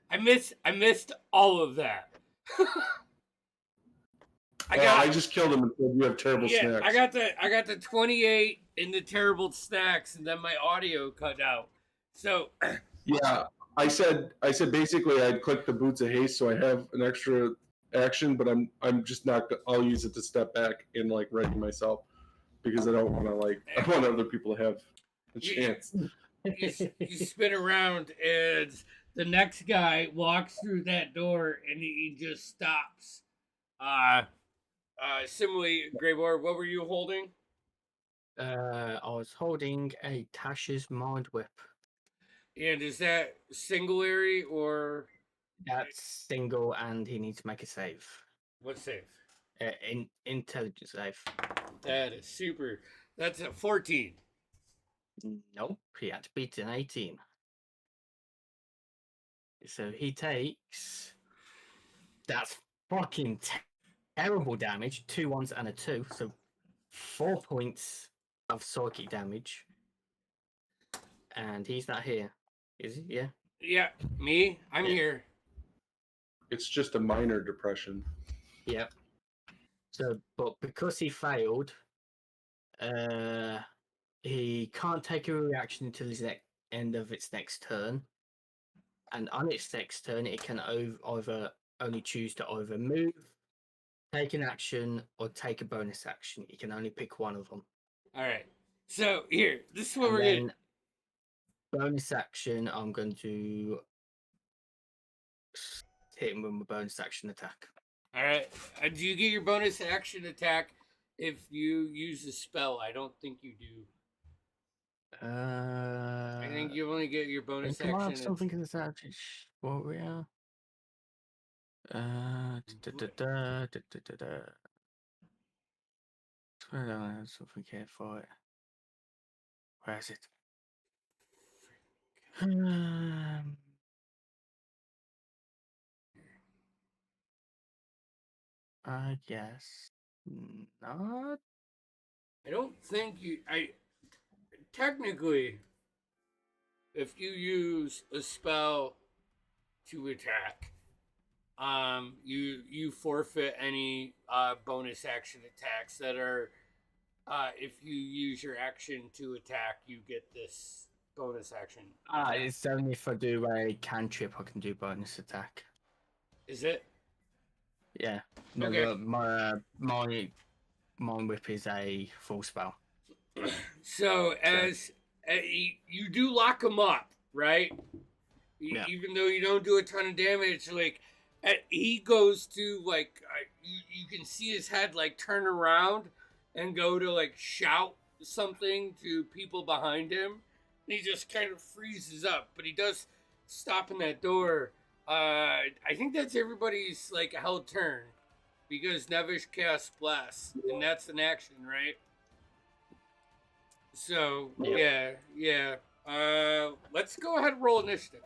Speaker 1: I missed all of that.
Speaker 4: I just killed him and said, "You have terrible snacks."
Speaker 1: I got the 28 in the terrible snacks, and then my audio cut out. So
Speaker 4: Yeah, I said basically I'd click the boots of haste, so I have an extra action, but I'm just not. I'll use it to step back and like ready myself because I don't want to like. I want other people to have a chance.
Speaker 1: You spin around, and the next guy walks through that door, and he just stops. Similarly, Greybor, what were you holding?
Speaker 2: I was holding a Tasha's Mind Whip.
Speaker 1: And is that singularity or?
Speaker 2: That's single, and he needs to make a save.
Speaker 1: What save?
Speaker 2: Intelligence save.
Speaker 1: That is super. That's a 14.
Speaker 2: Nope, he had to beat an 18. So he takes. That's fucking terrible damage. 2 1s and a 2, so 4 points of psychic damage. And he's not here, is he? Yeah.
Speaker 1: Yeah, me. I'm here.
Speaker 4: It's just a minor depression.
Speaker 2: Yep. So, but because he failed, he can't take a reaction until his end of its next turn. And on its next turn, it can either only choose to either move, take an action, or take a bonus action. You can only pick one of them.
Speaker 1: All right. So here, this is what
Speaker 2: And
Speaker 1: we're
Speaker 2: then
Speaker 1: getting.
Speaker 2: Bonus action, I'm going to hit him with my bonus action attack.
Speaker 1: All right. Do you get your bonus action attack if you use a spell? I don't think you do. I think you only get your bonus action.
Speaker 2: I have something in this action. What we are? I don't have something here for it. Where is it? I guess not.
Speaker 1: I don't think you. Technically, if you use a spell to attack, you forfeit any bonus action attacks that are. If you use your action to attack, you get this bonus action.
Speaker 2: It's only if I do a cantrip, I can do bonus attack.
Speaker 1: Is it?
Speaker 2: Yeah. No,
Speaker 1: Okay.
Speaker 2: my whip is a full spell.
Speaker 1: So as you do lock him up, right?
Speaker 2: Yeah.
Speaker 1: Even though you don't do a ton of damage, like he goes to like you can see his head like turn around and go to like shout something to people behind him. And he just kind of freezes up, but he does stop in that door. I think that's everybody's like held turn because Nevish casts Bless, and that's an action, right? So yeah. Let's go ahead and roll initiative.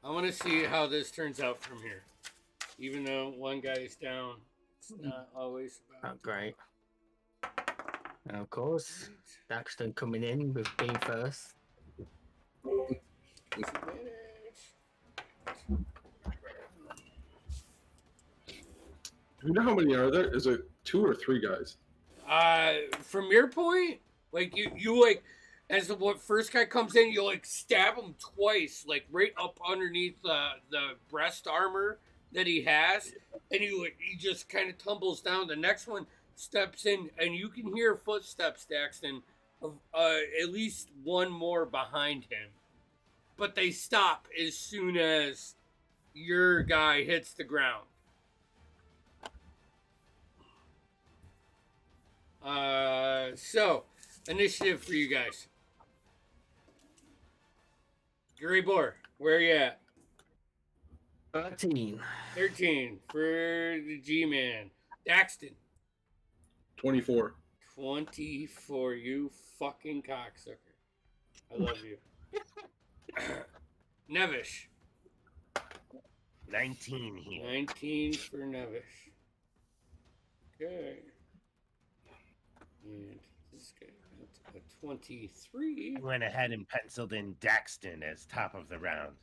Speaker 1: I want to see how this turns out from here. Even though one guy is down, it's not always about.
Speaker 2: Oh, great. And of course, Daxton coming in with being first.
Speaker 4: Do you know how many are there? Is it 2 or 3 guys?
Speaker 1: From your point, like you like, as the first guy comes in, you like stab him twice, like right up underneath the breast armor that he has, and he just kind of tumbles down. The next one steps in, and you can hear footsteps, Daxton, of at least one more behind him, but they stop as soon as your guy hits the ground. So initiative for you guys. Gary Boar, where are you at?
Speaker 2: 13.
Speaker 1: 13 for the G-Man. Daxton.
Speaker 4: 24.
Speaker 1: 24, you fucking cocksucker. I love you. Nevish.
Speaker 3: 19 here.
Speaker 1: 19 for Nevish. Okay. And this guy got a 23.
Speaker 3: I went ahead and penciled in Daxton as top of the round.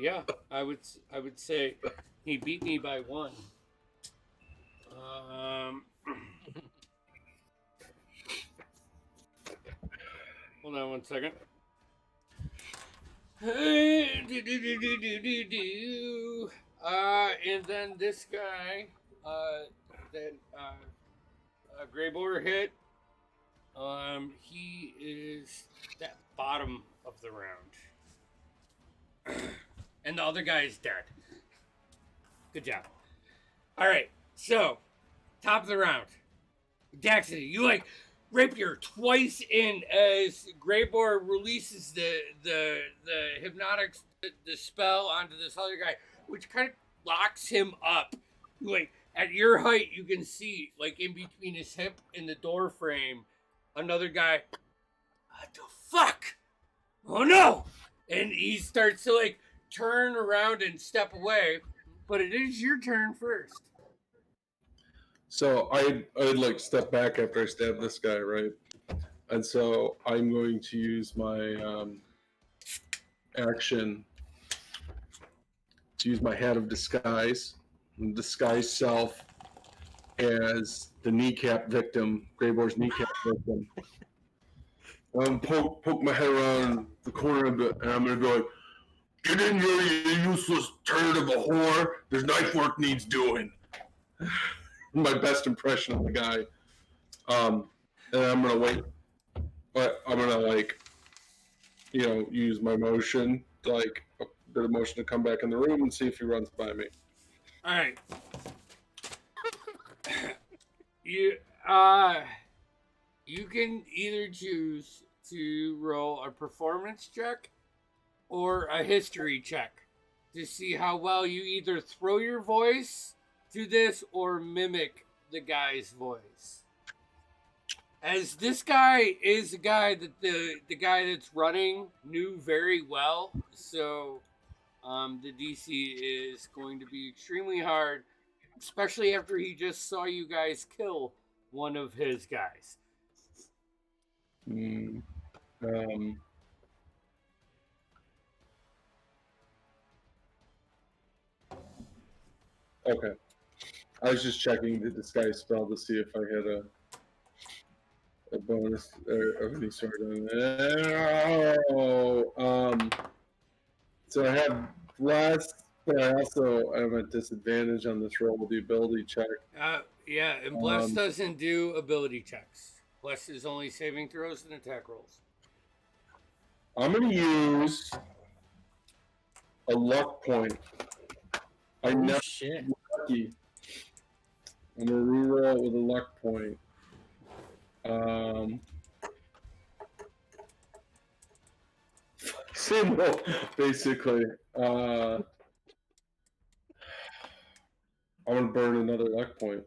Speaker 1: Yeah, I would say he beat me by 1. Hold on 1 second. And then this guy, that Gray Border hit, he is at bottom of the round. And the other guy is dead. Good job. Alright, so, top of the round. Daxton, you like rapier twice in as Greybor releases the hypnotic the spell onto this other guy, which kind of locks him up. Like at your height, you can see like in between his hip and the door frame, another guy. What the fuck? Oh no! And he starts to like turn around and step away, but it is your turn first.
Speaker 4: So I'd like step back after I stab this guy, right? And so I'm going to use my action to use my hat of disguise and disguise self as the kneecap victim, Greyboar's kneecap victim. Poke my head around the corner of it, and I'm gonna go, "Get in here, you useless turd of a whore! There's knife work needs doing." My best impression of the guy. And I'm gonna wait. But I'm gonna use my motion, like a bit of motion to come back in the room and see if he runs by me.
Speaker 1: All right. You can either choose to roll a performance check or a history check to see how well you either throw your voice to this or mimic the guy's voice. As this guy is a guy that the guy that's running knew very well, so the DC is going to be extremely hard, especially after he just saw you guys kill one of his guys.
Speaker 4: Okay. I was just checking the disguise spell to see if I had a bonus of any sort. So I have less, but I also am at disadvantage on this roll with the ability check.
Speaker 1: Yeah, and Bless doesn't do ability checks. Bless is only saving throws and attack rolls.
Speaker 4: I'm going to use a luck point.
Speaker 2: Shit.
Speaker 4: Lucky. I'm going to reroll it with a luck point. Same roll, basically. I'm going to burn another luck point.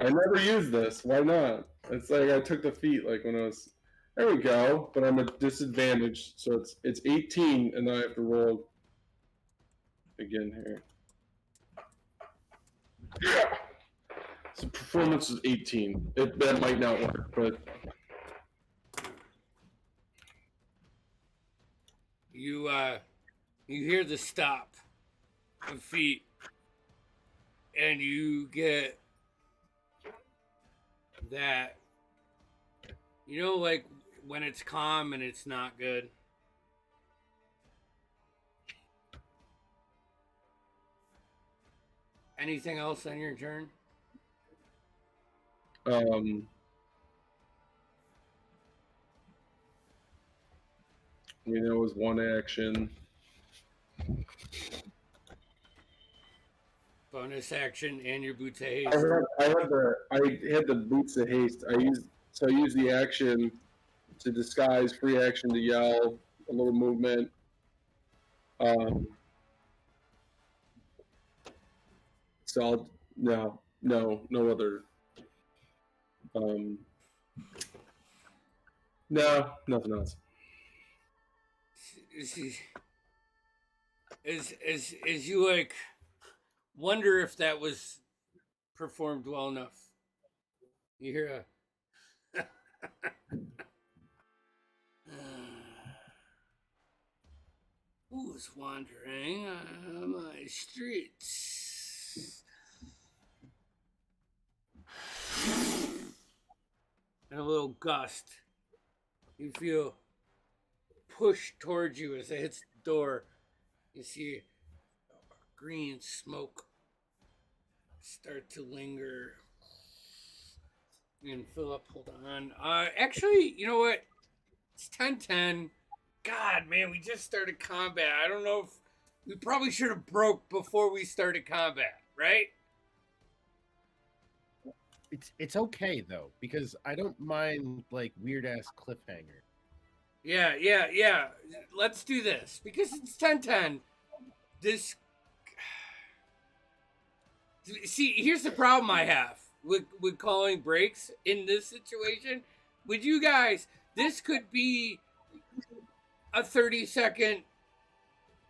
Speaker 4: I never use this. Why not? It's like I took the feat like when I was... There we go. But I'm at disadvantage, so it's 18, and then I have to roll again here. Yeah! So performance is 18. That might not work, but...
Speaker 1: You hear the stop of feet, and you get that, like when it's calm and it's not good. Anything else on your turn?
Speaker 4: We know it was one action.
Speaker 1: Bonus action and your boots of
Speaker 4: I
Speaker 1: haste.
Speaker 4: had the boots of haste. I used the action to disguise, free action to yell, a little movement. So no other. No, nothing else.
Speaker 1: As you like wonder if that was performed well enough, you hear a who's wandering on my streets? And a little gust. You feel pushed towards you as it hits the door. You see green smoke start to linger. And Philip, hold on. Actually, you know what? It's 10:10. God, man, we just started combat. I don't know if we probably should have broke before we started combat, right?
Speaker 3: It's okay though, because I don't mind like weird ass cliffhanger.
Speaker 1: Yeah. Let's do this because it's 10:10. This. See, here's the problem I have with calling breaks in this situation. With you guys, this could be a 30-second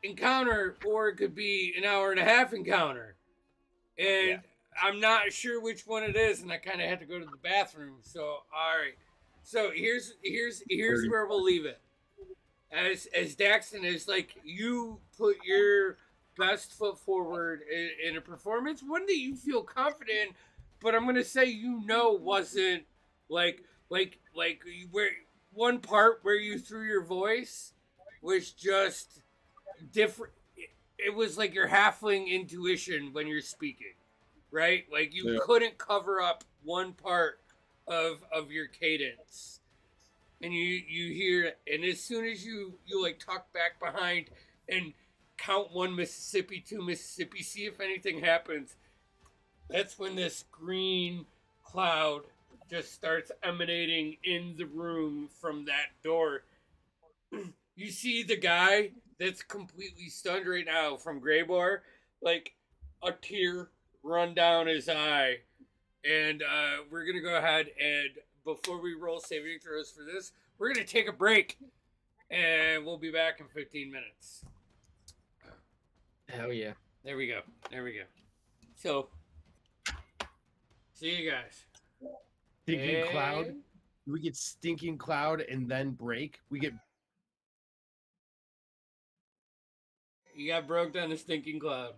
Speaker 1: encounter or it could be an hour and a half encounter. And
Speaker 3: Yeah.
Speaker 1: I'm not sure which one it is, and I kind of had to go to the bathroom. So, all right. So here's where we'll leave it. As Daxton is like, you put your best foot forward in a performance, one that you feel confident, but I'm gonna say wasn't like where one part where you threw your voice was just different. It was like your halfling intuition when you're speaking, right? Like you couldn't cover up one part of your cadence, and you hear, and as soon as you like tuck back behind and count 1 Mississippi, 2 Mississippi, see if anything happens, that's when this green cloud just starts emanating in the room from that door. You see the guy that's completely stunned right now from Greyboar, like a tear run down his eye. And we're going to go ahead and before we roll saving throws for this, we're going to take a break. And we'll be back in 15 minutes.
Speaker 2: Hell yeah.
Speaker 1: There we go. So, see you guys.
Speaker 3: Stinking cloud. We get stinking cloud and then break. We get.
Speaker 1: You got broke down the stinking cloud.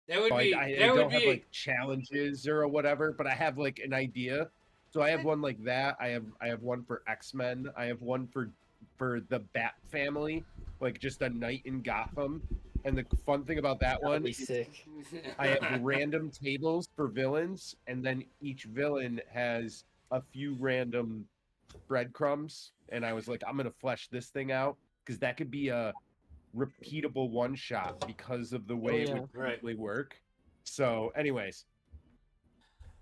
Speaker 1: That would
Speaker 3: So
Speaker 1: be.
Speaker 3: I
Speaker 1: That would
Speaker 3: don't have
Speaker 1: be.
Speaker 3: like challenges or whatever, but I have like an idea. So I have one like that. I have one for X-Men. I have one for the Bat Family, like just a night in Gotham. And the fun thing about that
Speaker 2: That'd
Speaker 3: one
Speaker 2: be
Speaker 3: is
Speaker 2: sick.
Speaker 3: I have random tables for villains, and then each villain has a few random breadcrumbs. And I was like, I'm gonna flesh this thing out because that could be a repeatable one shot because of the way it
Speaker 2: yeah.
Speaker 3: would
Speaker 1: Right.
Speaker 3: typically work. So, anyways,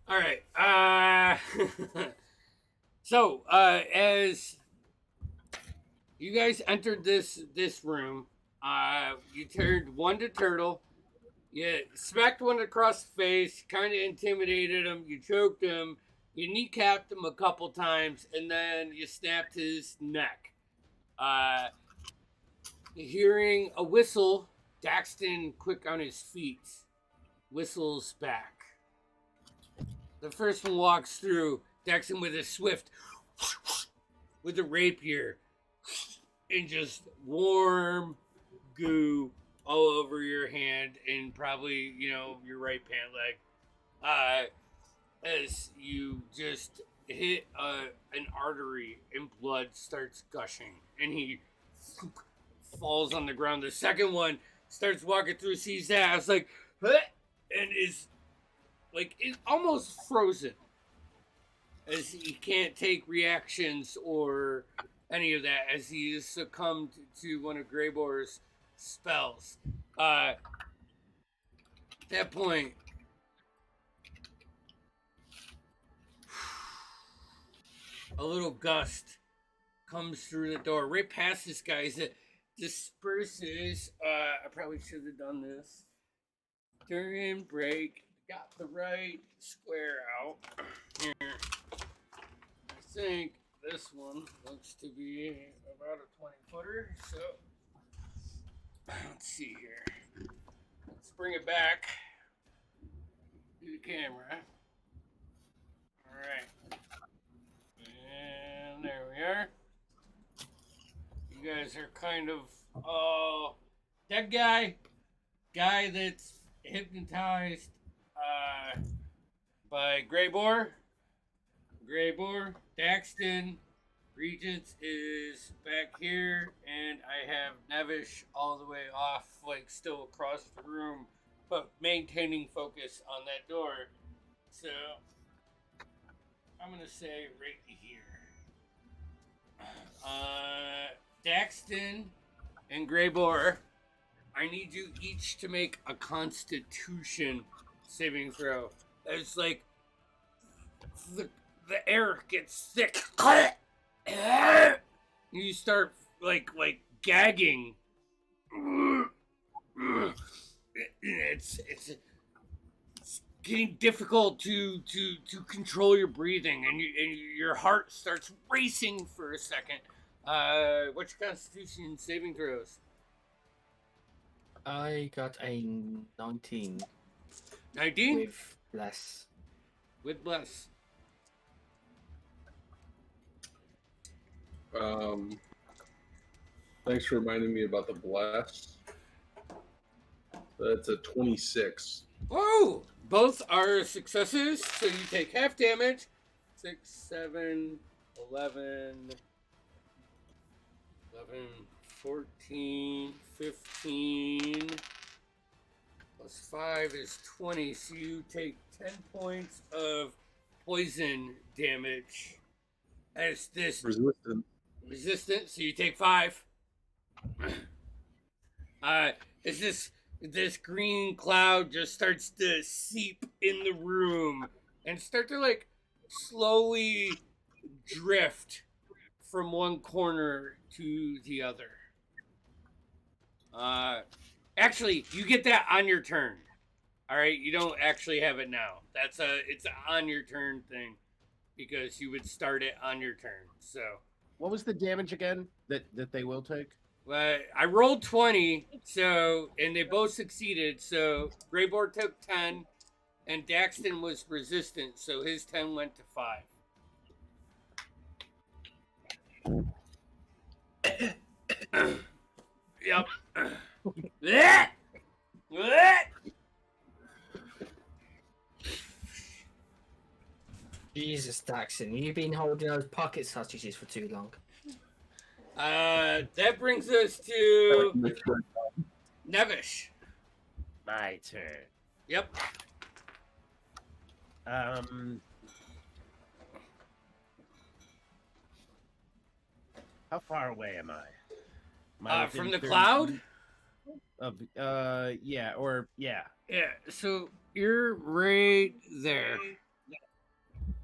Speaker 1: All right. So as you guys entered this room, you turned one to turtle. You smacked one across the face, kind of intimidated him. You choked him. You kneecapped him a couple times, and then you snapped his neck. Hearing a whistle, Daxton, quick on his feet, whistles back. The first one walks through, Daxton with a swift, with a rapier, and just warm goo all over your hand and probably, your right pant leg. As you just hit an artery and blood starts gushing, and he falls on the ground. The second one starts walking through, sees that, I was like, huh? And is almost frozen, as he can't take reactions or any of that, as he is succumbed to one of Greyboar's spells. At that point, a little gust comes through the door right past this guy as it disperses. I probably should have done this during break. Got the right square out here. I think this one looks to be about a 20-footer. So let's see here. Let's bring it back to the camera. All right. And there we are. You guys are kind of, that guy that's hypnotized by Greyboar, Daxton, Regents is back here, and I have Nevish all the way off, still across the room, but maintaining focus on that door. So I'm gonna say right here. Daxton and Greyboar, I need you each to make a Constitution saving throw. It's the air gets thick. You start gagging. It's getting difficult to control your breathing, and your heart starts racing for a second. What's your Constitution saving throws?
Speaker 2: I got a 19.
Speaker 1: 19?
Speaker 2: With less.
Speaker 1: With bless.
Speaker 4: Thanks for reminding me about the blast. That's a 26.
Speaker 1: Oh! Both are successes, so you take half damage. 6, 7, 11, 14, 15. Plus 5 is 20, so you take 10 points of poison damage. As this resistant, so you take 5. As this green cloud just starts to seep in the room and start to slowly drift from one corner to the other. Actually, you get that on your turn. All right, you don't actually have it now. It's an on your turn thing, because you would start it on your turn. So
Speaker 3: what was the damage again that they will take?
Speaker 1: I rolled 20, and they both succeeded. So Greyboard took 10, and Daxton was resistant, so his 10 went to 5. Yep.
Speaker 2: Jesus, Daxon, you've been holding those pocket sausages for too long.
Speaker 1: That brings us to Nevish.
Speaker 3: My turn.
Speaker 1: Yep.
Speaker 3: How far away am I?
Speaker 1: From the
Speaker 3: 30
Speaker 1: cloud?
Speaker 3: feet Of yeah, or yeah.
Speaker 1: Yeah, so you're right there.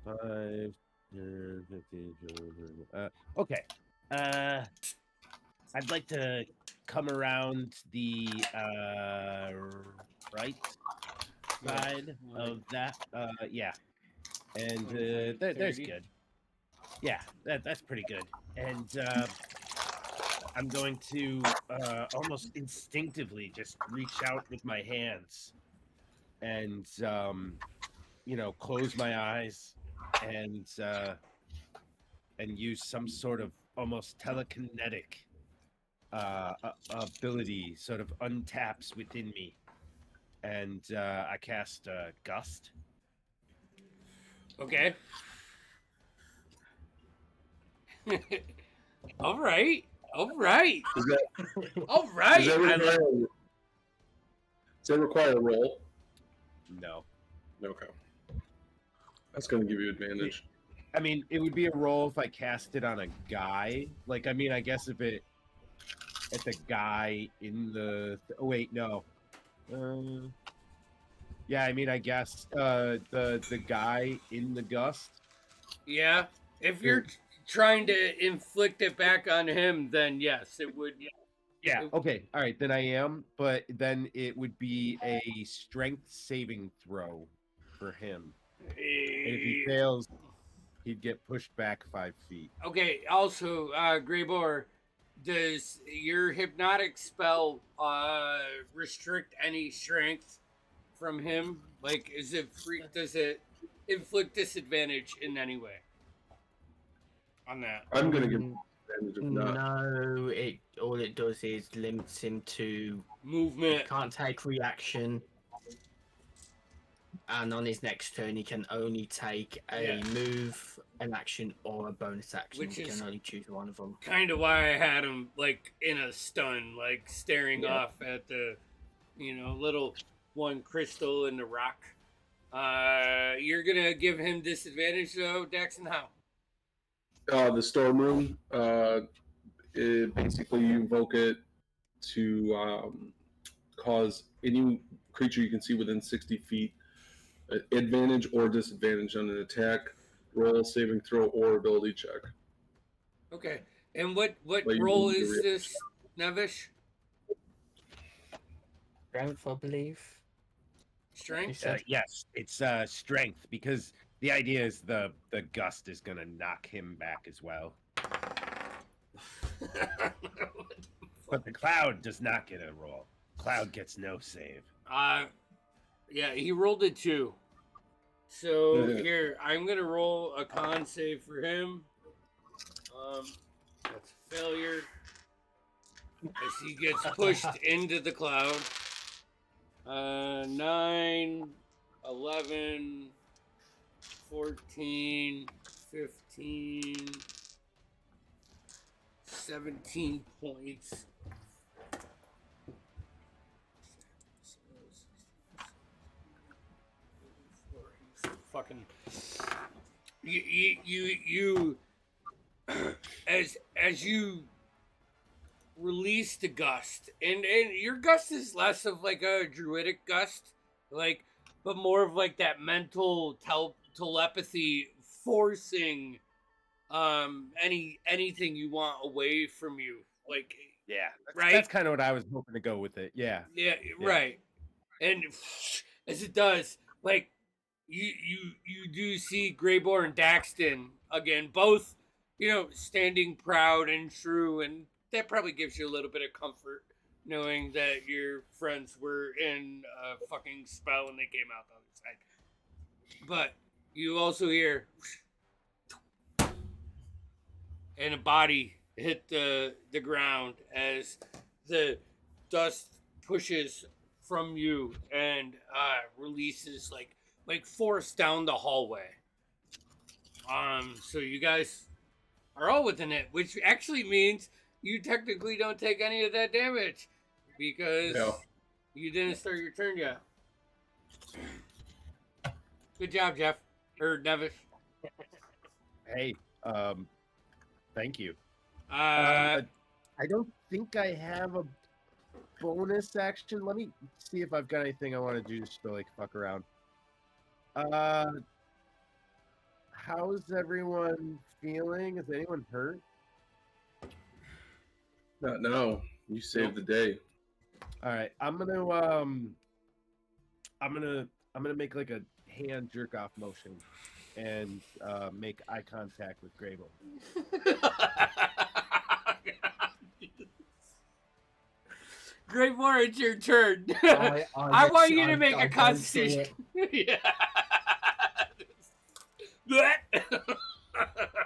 Speaker 3: 5, 10, 15, 20, okay. I'd like to come around the right side of that. Yeah. And there's good. Yeah, that's pretty good. And I'm going to almost instinctively just reach out with my hands and close my eyes and use some sort of almost telekinetic ability sort of untaps within me, and I cast Gust.
Speaker 1: Okay. All right. All right.
Speaker 4: Is that,
Speaker 1: All right.
Speaker 4: does that require a roll?
Speaker 3: No.
Speaker 4: Okay. That's going to give you advantage.
Speaker 3: I mean, it would be a roll if I cast it on a guy. Like, I mean, I guess if the guy in the... Oh, wait, no. Yeah, I mean, I guess the guy in the gust.
Speaker 1: Yeah. If you're trying to inflict it back on him, then yes, it would.
Speaker 3: Yeah, okay. All right, then I am. But then it would be a strength saving throw for him. And if he fails, he'd get pushed back 5 feet.
Speaker 1: Okay, also, Greybor, does your hypnotic spell restrict any strength from him? Like, does it inflict disadvantage in any way on that?
Speaker 4: I'm going to give him advantage if not.
Speaker 2: No, all it does is limits him to
Speaker 1: movement.
Speaker 2: He can't take reaction. And on his next turn, he can only take a move, an action, or a bonus action.
Speaker 1: Which
Speaker 2: he
Speaker 1: is
Speaker 2: can only choose one of them.
Speaker 1: Kind of why I had him like in a stun, like staring off at the, little one crystal in the rock. You're gonna give him disadvantage though, Daxon. How?
Speaker 4: The storm room. Basically, you invoke it to cause any creature you can see within 60 feet advantage or disadvantage on an attack, roll, saving throw, or ability check.
Speaker 1: Okay. And what
Speaker 4: Like
Speaker 1: role is this, Nevish?
Speaker 2: Strength, I believe.
Speaker 1: Strength?
Speaker 3: Yes, it's strength, because the idea is the gust is going to knock him back as well. But the cloud does not get a roll. Cloud gets no save.
Speaker 1: Yeah, he rolled a 2. So here, I'm gonna roll a con save for him. That's a failure. As he gets pushed into the cloud. 9, 11, 14, 15, 17 points. Fucking you as you release the gust, and your gust is less of like a druidic gust, like, but more of like that mental telepathy forcing anything you want away from you, like,
Speaker 3: That's kind of what I was hoping to go with it. Yeah,
Speaker 1: right. And as it does, like, you do see Greybor and Daxton again, both, standing proud and true, and that probably gives you a little bit of comfort knowing that your friends were in a fucking spell and they came out the other side. But you also hear and a body hit the ground as the dust pushes from you and releases like force down the hallway. So you guys are all within it, which actually means you technically don't take any of that damage because
Speaker 4: Yeah.
Speaker 1: you didn't start your turn yet. Good job, Jeff. Or Nevish.
Speaker 3: Hey, thank you.
Speaker 1: Uh,
Speaker 3: I don't think I have a bonus action. Let me see if I've got anything I want to do just to like fuck around. How's everyone feeling? Is anyone hurt?
Speaker 4: Not now. You saved the day.
Speaker 3: All right, I'm gonna make like a hand jerk off motion and make eye contact with Grable.
Speaker 1: Greymoor, it's your turn. I want you to make a constitution. Yeah.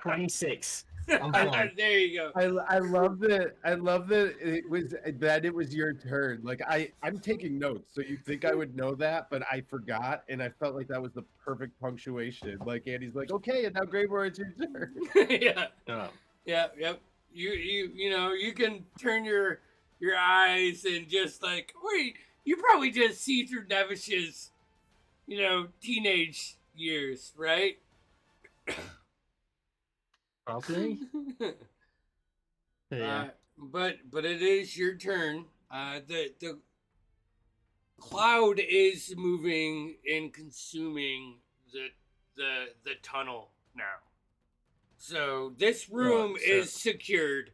Speaker 2: 26. I'm fine.
Speaker 1: There you go.
Speaker 3: I love that. I love that it was your turn. Like I'm taking notes, so you think I would know that, but I forgot, and I felt like that was the perfect punctuation. Like Andy's like, okay, and now Greymoor, it's your turn.
Speaker 1: Yeah.
Speaker 2: Oh.
Speaker 1: Yeah. Yep. You know you can turn your eyes and just like wait. You probably just see through Nevish's teenage years, right?
Speaker 2: Probably. Yeah.
Speaker 1: But it is your turn. The cloud is moving and consuming the tunnel now. So this room is secured,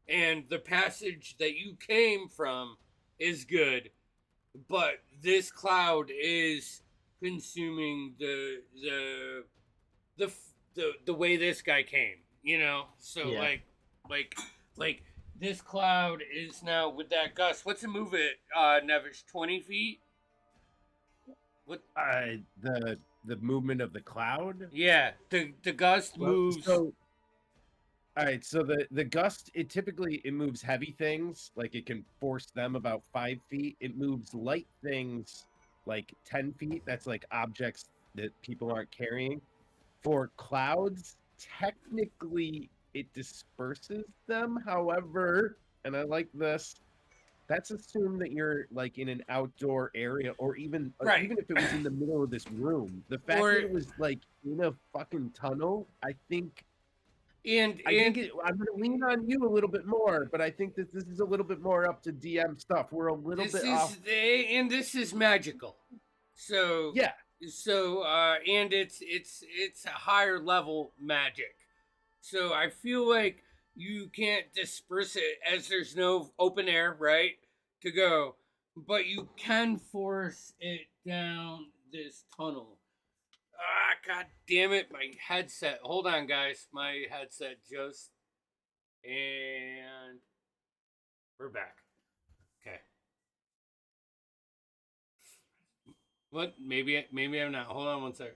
Speaker 1: and the passage that you came from is good, but this cloud is consuming the way this guy came. So
Speaker 2: Yeah.
Speaker 1: like this cloud is now with that gust. What's the move it, Nevish? 20 feet? What?
Speaker 3: The movement of the cloud.
Speaker 1: Yeah, the gust moves.
Speaker 3: So, all right, so the gust it typically moves heavy things, like it can force them about 5 feet. It moves light things like 10 feet. That's like objects that people aren't carrying. For clouds, technically it disperses them. However, and I like this, that's assumed that you're like in an outdoor area, or even even if it was in the middle of this room. The fact that it was like in a fucking tunnel, I think. I'm gonna lean on you a little bit more, but I think that this is a little bit more up to DM stuff. We're a little bit off.
Speaker 1: And this is magical. So
Speaker 3: yeah.
Speaker 1: So and it's a higher level magic. So I feel like you can't disperse it as there's no open air, right, to go, but you can force it down this tunnel. God damn it, my headset. Hold on, guys. My headset just and we're back. Okay. What? Maybe I'm not. Hold on one second.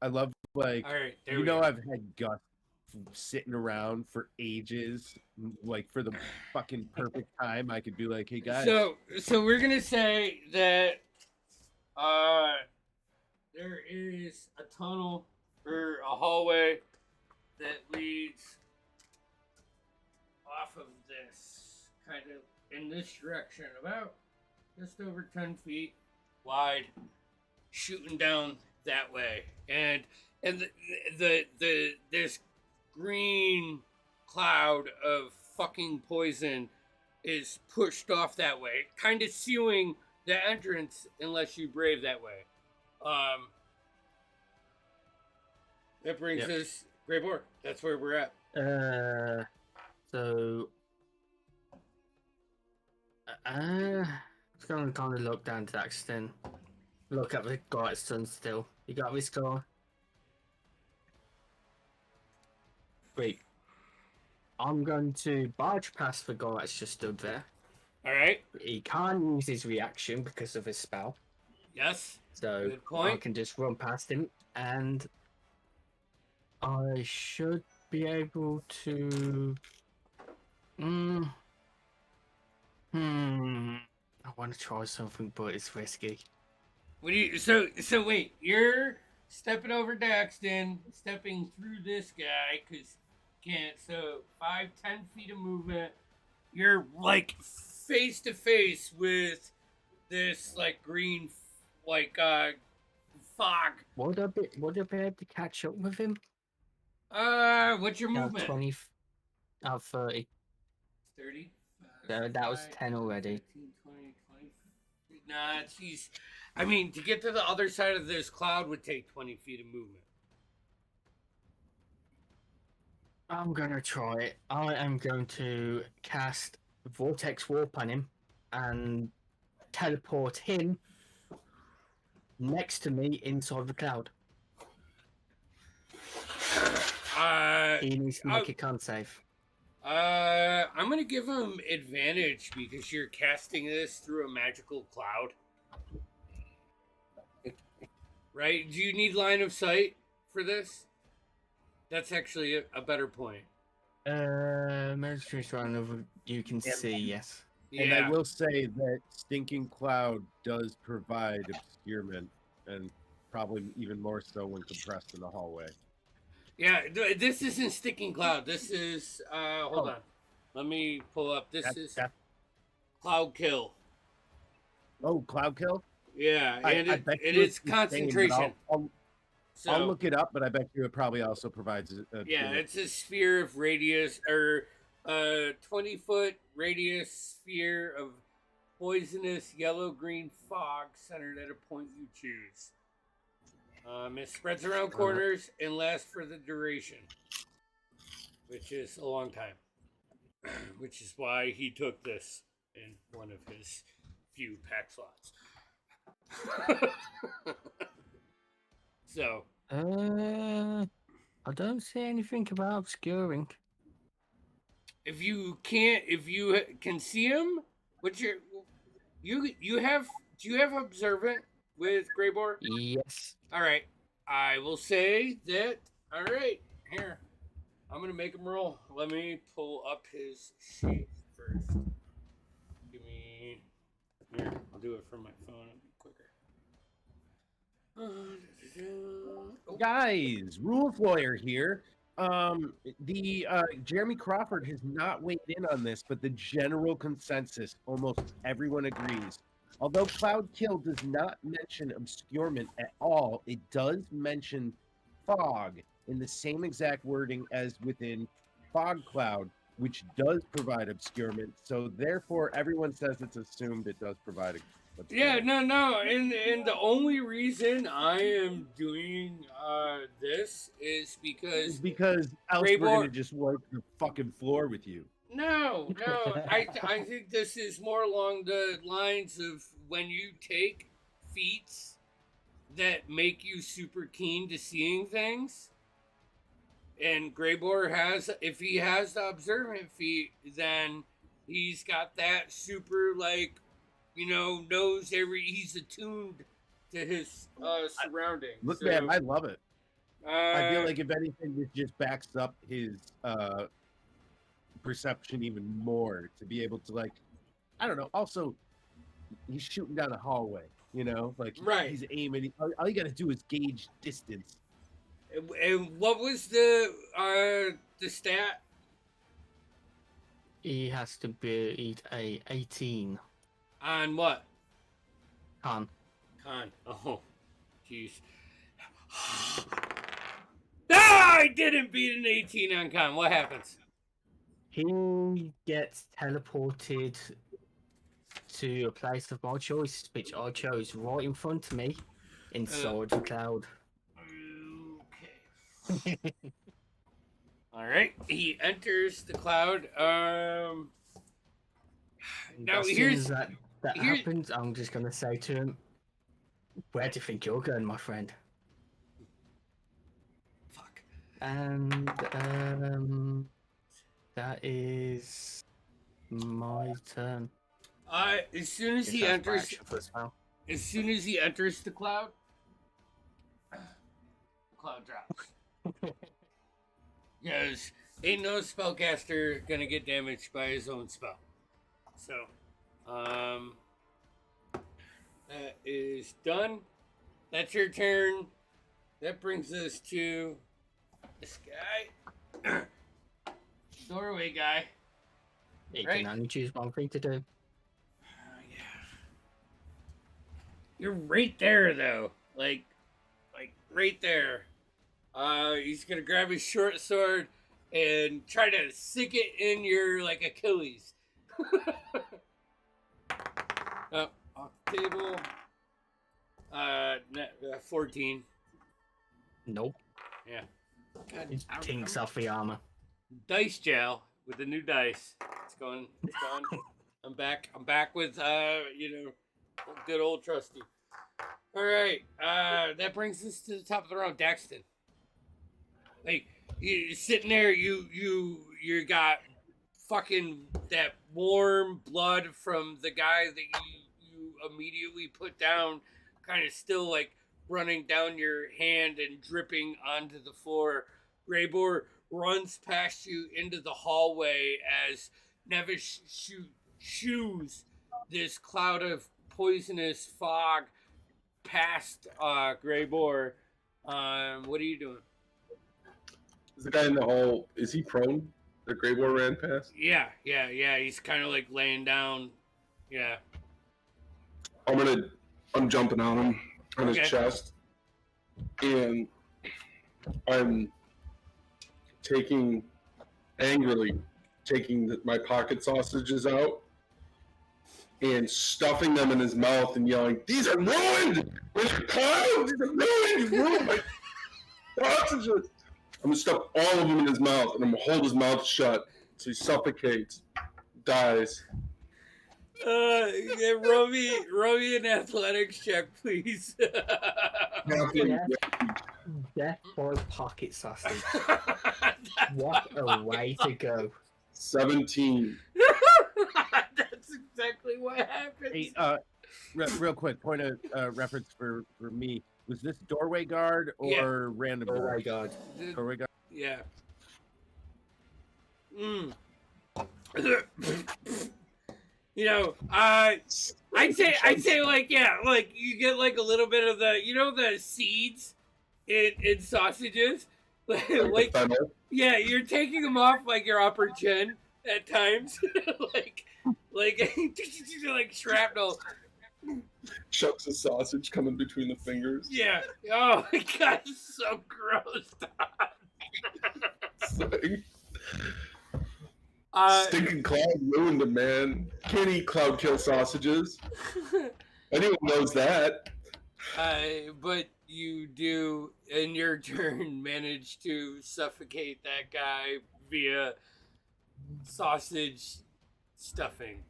Speaker 3: I love like
Speaker 1: all right. There
Speaker 3: you
Speaker 1: we
Speaker 3: know
Speaker 1: go.
Speaker 3: I've had Gus sitting around for ages, like for the fucking perfect time. I could be like, hey guys.
Speaker 1: So we're gonna say that there is a tunnel or a hallway that leads off of this kind of in this direction, about just over 10 feet wide, shooting down that way, and the this green cloud of fucking poison is pushed off that way, kind of sealing the entrance unless you brave that way. That brings us Greymoor. That's where we're at.
Speaker 2: So it's gonna kind of look down to Daxton. Look at the guy at Sun still. You got this guy? Wait. I'm going to barge past the guy that's just stood there.
Speaker 1: Alright.
Speaker 2: He can't use his reaction because of his spell.
Speaker 1: Yes.
Speaker 2: So I can just run past him, and I should be able to. I want to try something, but it's risky.
Speaker 1: What do you? So wait. You're stepping over Daxton, stepping through this guy, because can't. So 5-10 feet of movement. You're like face to face with this like green, like fog.
Speaker 2: Would I be able to catch up with him?
Speaker 1: What's your movement?
Speaker 2: 20, 30.
Speaker 1: 30.
Speaker 2: That was 10 already.
Speaker 1: 15, 20, 20. Nah, jeez. I mean, to get to the other side of this cloud would take 20 feet of movement.
Speaker 2: I'm gonna try it. I am going to cast Vortex Warp on him and teleport him next to me inside the cloud. He needs to make a con save.
Speaker 1: I'm gonna give him advantage because you're casting this through a magical cloud. Right? Do you need line of sight for this? That's actually a better point.
Speaker 2: Magic Shrine over you can see, yes.
Speaker 3: And
Speaker 1: Yeah.
Speaker 3: I will say that Stinking Cloud does provide obscurement, and probably even more so when compressed in the hallway.
Speaker 1: Yeah, this isn't Sticking Cloud. This is, hold on. Let me pull up. This is Cloud Kill.
Speaker 3: Oh, Cloud Kill?
Speaker 1: Yeah, and
Speaker 3: I bet
Speaker 1: it
Speaker 3: you
Speaker 1: is
Speaker 3: it's the same,
Speaker 1: concentration.
Speaker 3: but
Speaker 1: So,
Speaker 3: I'll look it up, but I bet you it probably also provides.
Speaker 1: yeah, it's a sphere of radius, or 20-foot radius sphere of poisonous yellow-green fog centered at a point you choose. It spreads around corners and lasts for the duration, which is a long time. Which is why he took this in one of his few pack slots. So,
Speaker 2: I don't see anything about obscuring.
Speaker 1: if you can see him, what's your you have do you have observant with Greybor?
Speaker 2: Yes.
Speaker 1: All right, I will say that. All right, here I'm gonna make him roll. Let me pull up his sheet first. Give me here. I'll do it from my phone. It'll be quicker.
Speaker 3: Guys, Rules Lawyer here. Jeremy Crawford has not weighed in on this, but the general consensus, almost everyone agrees. Although Cloud Kill does not mention obscurement at all, it does mention fog in the same exact wording as within Fog Cloud, which does provide obscurement. So therefore, everyone says it's assumed it does provide obscurement.
Speaker 1: Yeah, no, and the only reason I am doing this is because
Speaker 3: else
Speaker 1: Greybor-
Speaker 3: we're gonna just wipe the fucking floor with you.
Speaker 1: no, I think this is more along the lines of when you take feats that make you super keen to seeing things. And Greybor has, if he has the observant feat, then he's got that super, like, knows he's attuned to his surroundings.
Speaker 3: Look,
Speaker 1: So,
Speaker 3: man, I love it. I feel
Speaker 1: uh,
Speaker 3: like if anything, this just backs up his perception even more to be able to, like, I don't know. Also, he's shooting down a hallway, like
Speaker 1: Right.
Speaker 3: he's aiming. All you got to do is gauge distance.
Speaker 1: and what was the stat?
Speaker 2: He has to beat a 18
Speaker 1: On what?
Speaker 2: con.
Speaker 1: Con. Oh, jeez. I didn't beat an 18 on con. What happens?
Speaker 2: He gets teleported to a place of my choice, which I chose right in front of me, inside the cloud.
Speaker 1: Okay. All right. He enters the cloud. Now
Speaker 2: As soon
Speaker 1: here's
Speaker 2: as that happens, I'm just gonna say to him, "Where do you think you're going, my friend?"
Speaker 1: fuck.
Speaker 2: And that is my turn.
Speaker 1: As soon as
Speaker 2: If
Speaker 1: he
Speaker 2: that's my
Speaker 1: enters,
Speaker 2: action for the spell.
Speaker 1: as soon as he enters the cloud drops. Because ain't no spellcaster gonna get damaged by his own spell. So, that is done. That's your turn. that brings us to this guy. Doorway guy.
Speaker 2: You
Speaker 1: Right.
Speaker 2: can only choose one thing to do.
Speaker 1: Yeah. You're right there, though. Like right there. He's gonna grab his short sword and try to sink it in your like Achilles. Off the table. 14.
Speaker 2: Nope.
Speaker 1: Yeah. God,
Speaker 2: It tinks off the armor.
Speaker 1: dice gel with the new dice. It's going. It's gone. I'm back. I'm back with good old trusty. All right. That brings us to the top of the round, Daxton. Like you sitting there, you got fucking that warm blood from the guy that you immediately put down, kind of still like running down your hand and dripping onto the floor. Graybor runs past you into the hallway as Nevis shoos this cloud of poisonous fog past Graybor. What are you doing?
Speaker 4: Is the guy in the hall? Is he prone? The Grey War ran past.
Speaker 1: Yeah. He's kind of like laying down. Yeah.
Speaker 4: I'm jumping on him, on his chest, and I'm angrily taking my pocket sausages out and stuffing them in his mouth and yelling, "These are ruined! These are clowns! These are ruined! You ruined my sausages!" I'm gonna stuff all of them in his mouth, and I'm gonna hold his mouth shut so he suffocates, dies.
Speaker 1: Yeah, roll me an athletics check, please.
Speaker 2: Death for pocket sausage. What a way to go.
Speaker 4: 17.
Speaker 1: That's exactly what happened.
Speaker 3: Hey, real quick, point of reference for me. Was this doorway guard or random
Speaker 2: doorway guard?
Speaker 3: Doorway guard.
Speaker 1: Yeah. I'd say like you get like a little bit of the seeds in sausages, like you're taking them off like your upper chin at times, like like shrapnel.
Speaker 4: Chunks of sausage coming between the fingers.
Speaker 1: Yeah. Oh my god, it's so gross.
Speaker 4: Stinking Cloud ruined him, man. Can't eat Cloud kill sausages. Anyone knows that.
Speaker 1: But you do, in your turn, manage to suffocate that guy via sausage stuffing.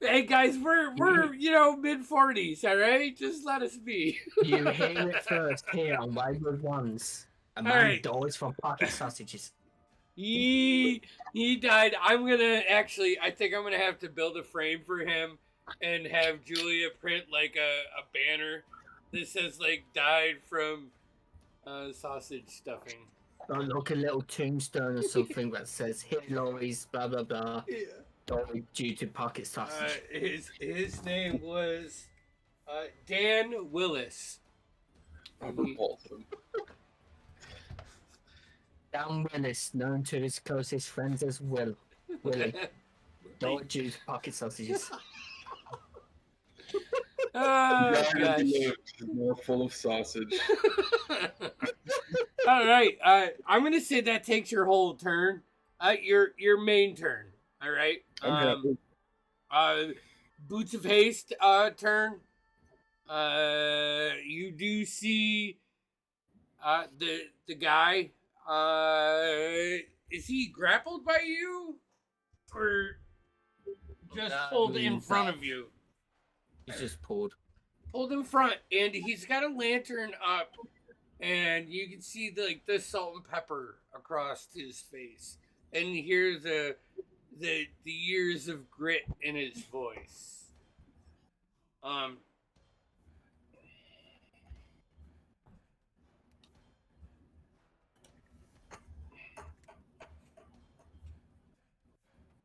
Speaker 1: Hey guys, we're mid-40s, all right? Just let us be.
Speaker 2: You hear it first here on Wayward Ones. A man dies from pocket sausages.
Speaker 1: He died. I think I'm gonna have to build a frame for him and have Julia print like a banner that says like died from sausage stuffing.
Speaker 2: Or like a little tombstone or something that says hit lorries, blah blah blah.
Speaker 1: Yeah.
Speaker 2: Died due to pocket sausage.
Speaker 1: His name was Dan Willis.
Speaker 2: Dan Willis, known to his closest friends as Willie. Died due to pocket sausages.
Speaker 1: Gosh.
Speaker 4: More full of sausage.
Speaker 1: All right. I'm gonna say that takes your whole turn. Your main turn. All right. Boots of Haste turn. You do see the guy. Is he grappled by you, or just pulled in front of you?
Speaker 2: He's just pulled
Speaker 1: in front, and he's got a lantern up, and you can see the salt and pepper across his face, and you hear the years of grit in his voice.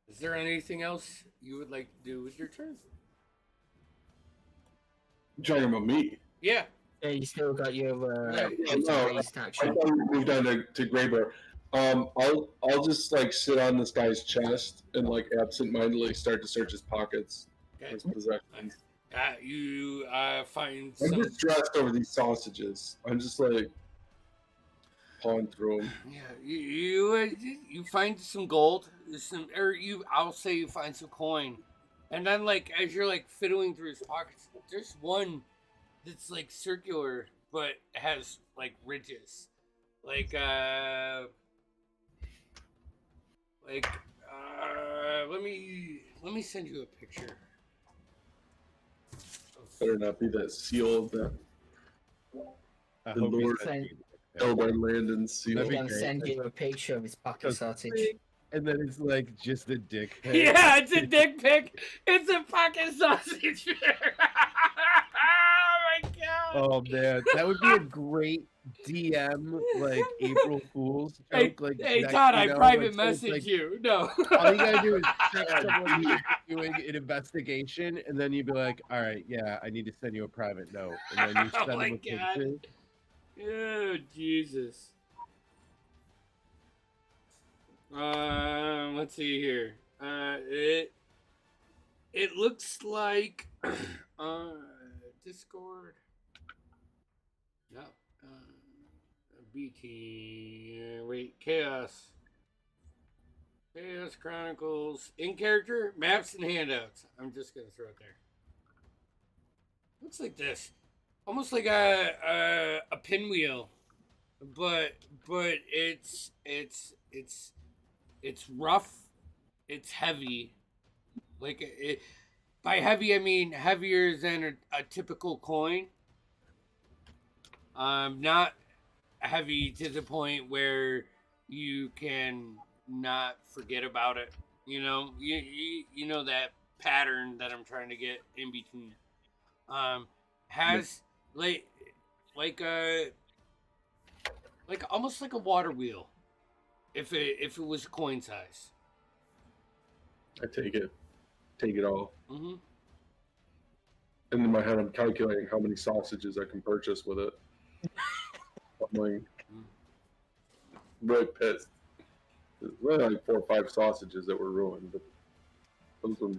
Speaker 1: Is there anything else you would like to do with your turn?
Speaker 4: You're talking about me.
Speaker 1: Yeah.
Speaker 2: Yeah, you still got your
Speaker 1: Yeah,
Speaker 2: raised
Speaker 4: I
Speaker 2: action.
Speaker 4: thought we moved on to Greybear. I'll just like sit on this guy's chest and like absentmindedly start to search his pockets,
Speaker 1: Okay.
Speaker 4: his possessions.
Speaker 1: You find
Speaker 4: I'm
Speaker 1: some.
Speaker 4: just stressed over these sausages. I'm just like pawing through them.
Speaker 1: Yeah, you find some gold, I'll say you find some coin, and then like as you're like fiddling through his pockets, there's one that's like circular but has like ridges, like let me send you a picture.
Speaker 4: Better not be that seal of that
Speaker 3: I
Speaker 4: The
Speaker 3: hope he's
Speaker 4: Lord-
Speaker 3: not
Speaker 2: Send-
Speaker 3: eating it.
Speaker 4: Eldar Landon seal.
Speaker 3: That'd
Speaker 2: He's
Speaker 3: be
Speaker 2: gonna
Speaker 3: great.
Speaker 2: send you a picture of his pocket
Speaker 3: Because-
Speaker 2: sausage.
Speaker 3: And then it's like just a dick pic.
Speaker 1: Yeah, it's a dick pic. It's a pocket sausage. Oh my god.
Speaker 3: Oh man, that would be a great DM like April Fool's
Speaker 1: Hey,
Speaker 3: joke. Like,
Speaker 1: hey
Speaker 3: that,
Speaker 1: Todd,
Speaker 3: you
Speaker 1: I
Speaker 3: know,
Speaker 1: private
Speaker 3: like, so it's
Speaker 1: message
Speaker 3: like,
Speaker 1: you. No.
Speaker 3: all you gotta do is text someone who's doing an investigation, and then you'd be like, "All right, yeah, I need to send you a private note," and then you
Speaker 1: Oh
Speaker 3: send
Speaker 1: my
Speaker 3: them a
Speaker 1: God.
Speaker 3: picture.
Speaker 1: Oh Jesus. Let's see here. It looks like Discord. No. BT. Wait, Chaos. Chaos Chronicles. In character, maps and handouts. I'm just gonna throw it there. Looks like this. Almost like a pinwheel. But it's rough. It's heavy. Like it, by heavy I mean heavier than a typical coin. Not heavy to the point where you can not forget about it. You know, you know that pattern that I'm trying to get in between. Has like a like almost like a water wheel, if it was coin size.
Speaker 4: I take it all.
Speaker 1: Mm-hmm.
Speaker 4: And in my head, I'm calculating how many sausages I can purchase with it. I'm like, really pissed. There's really like 4 or 5 sausages that were ruined, but those were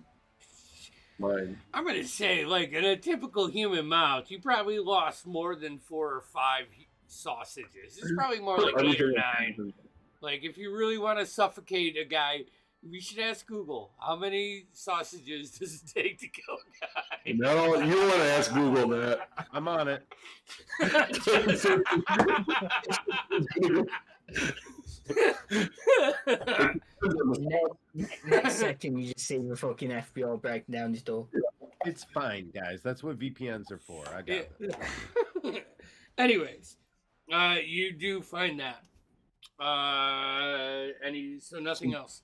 Speaker 4: mine.
Speaker 1: I'm gonna say, like in a typical human mouth, you probably lost more than 4 or 5 sausages. It's probably more like 8 or 9. Like if you really want to suffocate a guy, we should ask Google how many sausages does it take to kill a guy.
Speaker 4: No, you don't want to ask Google that.
Speaker 3: I'm on it.
Speaker 2: Next second, you just see the fucking FBI breaking down his door.
Speaker 3: It's fine, guys. That's what VPNs are for. I got it.
Speaker 1: Anyways, you do find that. So nothing else.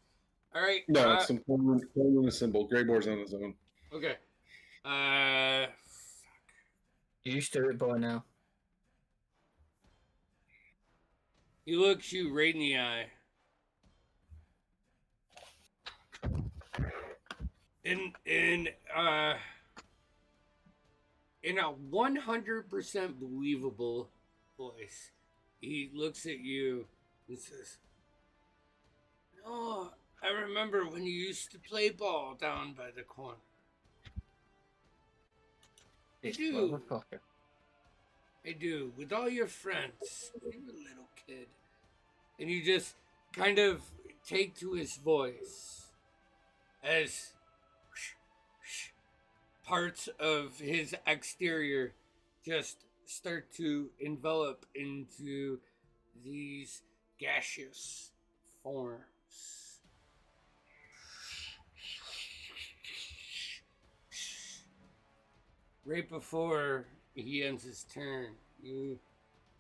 Speaker 1: All right.
Speaker 4: No, it's some coin and a symbol. Greyboar's on his own.
Speaker 1: Okay.
Speaker 2: You used to it by now.
Speaker 1: He looks you right in the eye. In a 100% believable voice, he looks at you and says, "No, I remember when you used to play ball down by the corner.
Speaker 2: This
Speaker 1: do.
Speaker 2: motherfucker.
Speaker 1: I do, with all your friends. You were a little kid." And you just kind of take to his voice as parts of his exterior just start to envelop into these gaseous forms. Right before he ends his turn,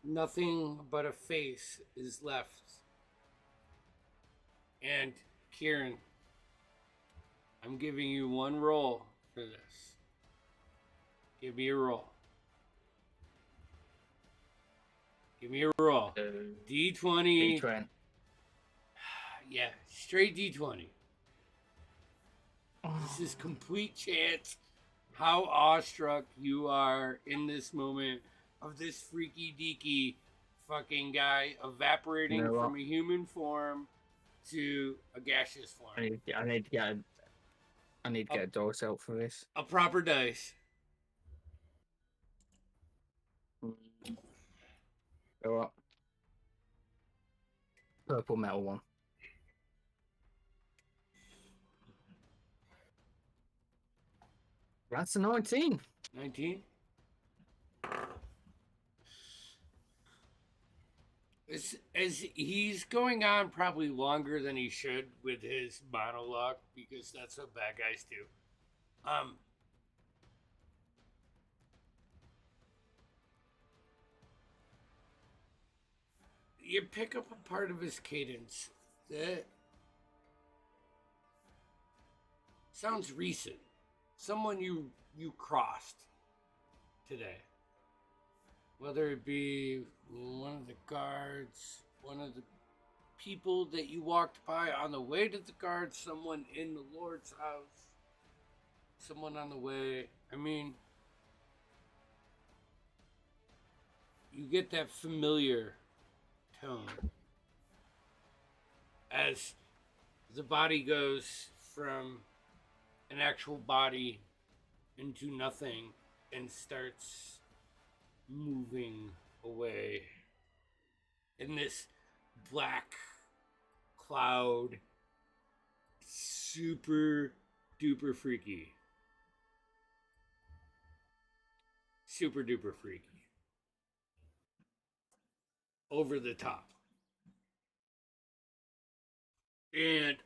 Speaker 1: nothing but a face is left. And Kieran, I'm giving you one roll for this. Give me a roll. Give me a roll. D20.
Speaker 2: D20.
Speaker 1: Yeah, straight D20. This is complete chance how awestruck you are in this moment of this freaky deaky fucking guy
Speaker 2: You
Speaker 1: evaporating
Speaker 2: know what?
Speaker 1: from a human form to a gaseous form.
Speaker 2: I need to get a dose out for this.
Speaker 1: A proper dice.
Speaker 2: Go up. Purple metal one. That's a 19.
Speaker 1: 19. As he's going on probably longer than he should with his monologue, because that's what bad guys do. You pick up a part of his cadence that sounds recent. Someone you crossed today. Whether it be one of the guards, one of the people that you walked by on the way to the guards, someone in the Lord's house, someone on the way. I mean, you get that familiar tone as the body goes from an actual body into nothing and starts moving away in this black cloud. Super duper freaky. Super duper freaky. Over the top. And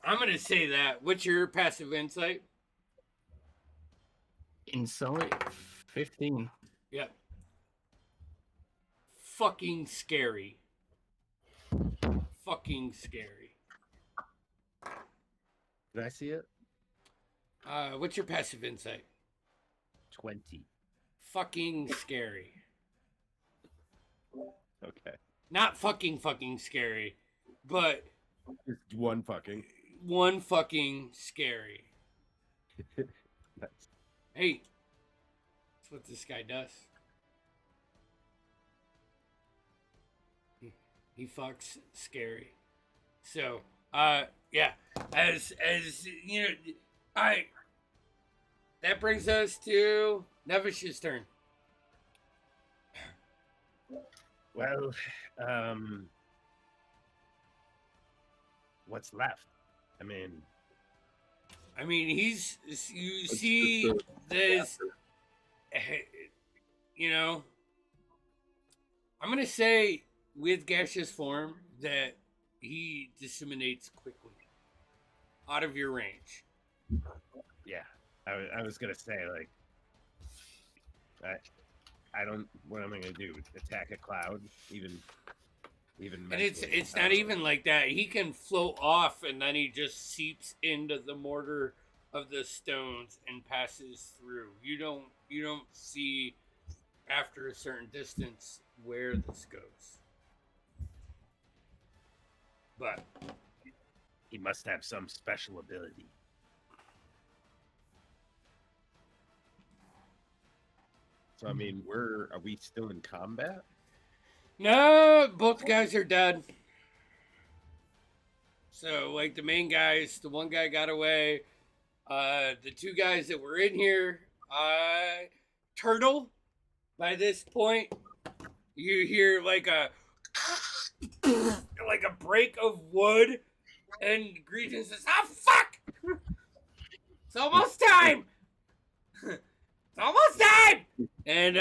Speaker 1: I'm going to say that. What's your passive insight?
Speaker 2: Insight 15.
Speaker 1: Yep. Fucking scary. Fucking scary.
Speaker 3: Can I see it?
Speaker 1: What's your passive insight?
Speaker 3: 20.
Speaker 1: Fucking scary.
Speaker 3: Okay.
Speaker 1: Not fucking scary, but
Speaker 3: Just one fucking.
Speaker 1: one fucking scary.
Speaker 3: Nice.
Speaker 1: Hey, that's what this guy does. He fucks scary. So, yeah. As you know, that brings us to Nevish's turn.
Speaker 3: Well, what's left? I mean,
Speaker 1: you
Speaker 4: It's
Speaker 1: see
Speaker 4: just
Speaker 1: this, you know, I'm going to say with gaseous form that he disseminates quickly out of your range.
Speaker 3: yeah. I was gonna say, like, I don't. What am I gonna do? Attack a cloud? Even.
Speaker 1: And it's
Speaker 3: mentally,
Speaker 1: not even like that. He can float off, and then he just seeps into the mortar of the stones and passes through. You don't see after a certain distance where this goes. But
Speaker 3: he must have some special ability. So I mean, are we still in combat?
Speaker 1: no, both guys are dead. So like the main guys, the one guy got away. The two guys that were in here, Turtle. By this point, you hear like a break of wood, and Greeton says, "Ah, fuck! It's almost time. It's almost time." And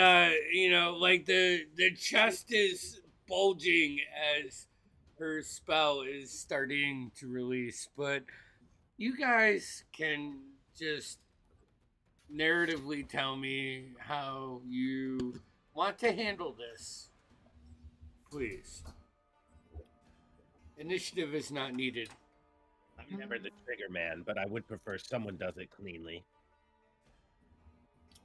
Speaker 1: like the chest is bulging as her spell is starting to release, but you guys can just narratively tell me how you want to handle this, please. Initiative is not needed.
Speaker 3: I'm never the trigger man, but I would prefer someone does it cleanly.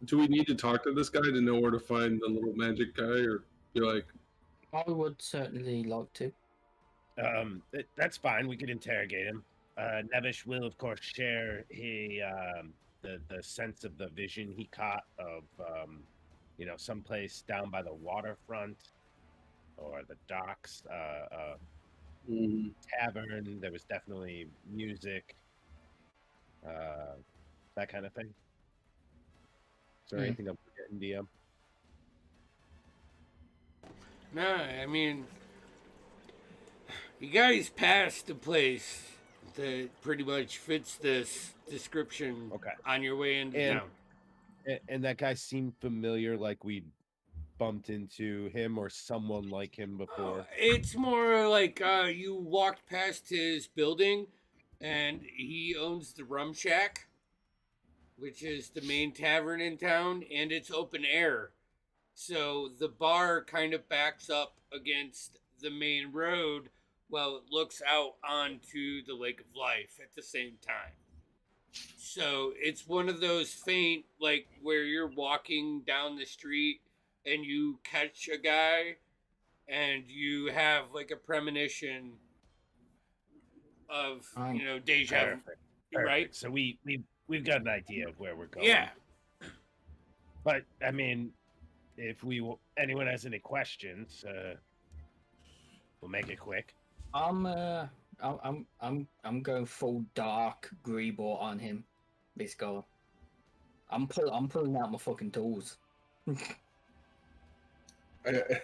Speaker 4: Do we need to talk to this guy to know where to find the little magic guy, or be like,
Speaker 2: I would certainly like to.
Speaker 3: That's fine. We could interrogate him. Nevish will, of course, share the sense of the vision he caught of someplace down by the waterfront or the docks, tavern. There was definitely music, that kind of thing. Is there anything I'm forgetting, DM?
Speaker 1: No, I mean, you guys passed a place that pretty much fits this description.
Speaker 3: Okay.
Speaker 1: On your way into town.
Speaker 3: And that guy seemed familiar, like we bumped into him or someone like him before.
Speaker 1: It's more like you walked past his building, and he owns the Rum Shack, which is the main tavern in town, and it's open air. So the bar kind of backs up against the main road while it looks out onto the Lake of Life at the same time. So it's one of those faint, like where you're walking down the street and you catch a guy and you have like a premonition of, deja vu, right?
Speaker 3: So we've got an idea of where we're going.
Speaker 1: Yeah.
Speaker 3: But I mean, if anyone has any questions, we'll make it quick.
Speaker 2: I'm going full dark Greybor on him. This guy. I'm pulling out my fucking tools.
Speaker 4: I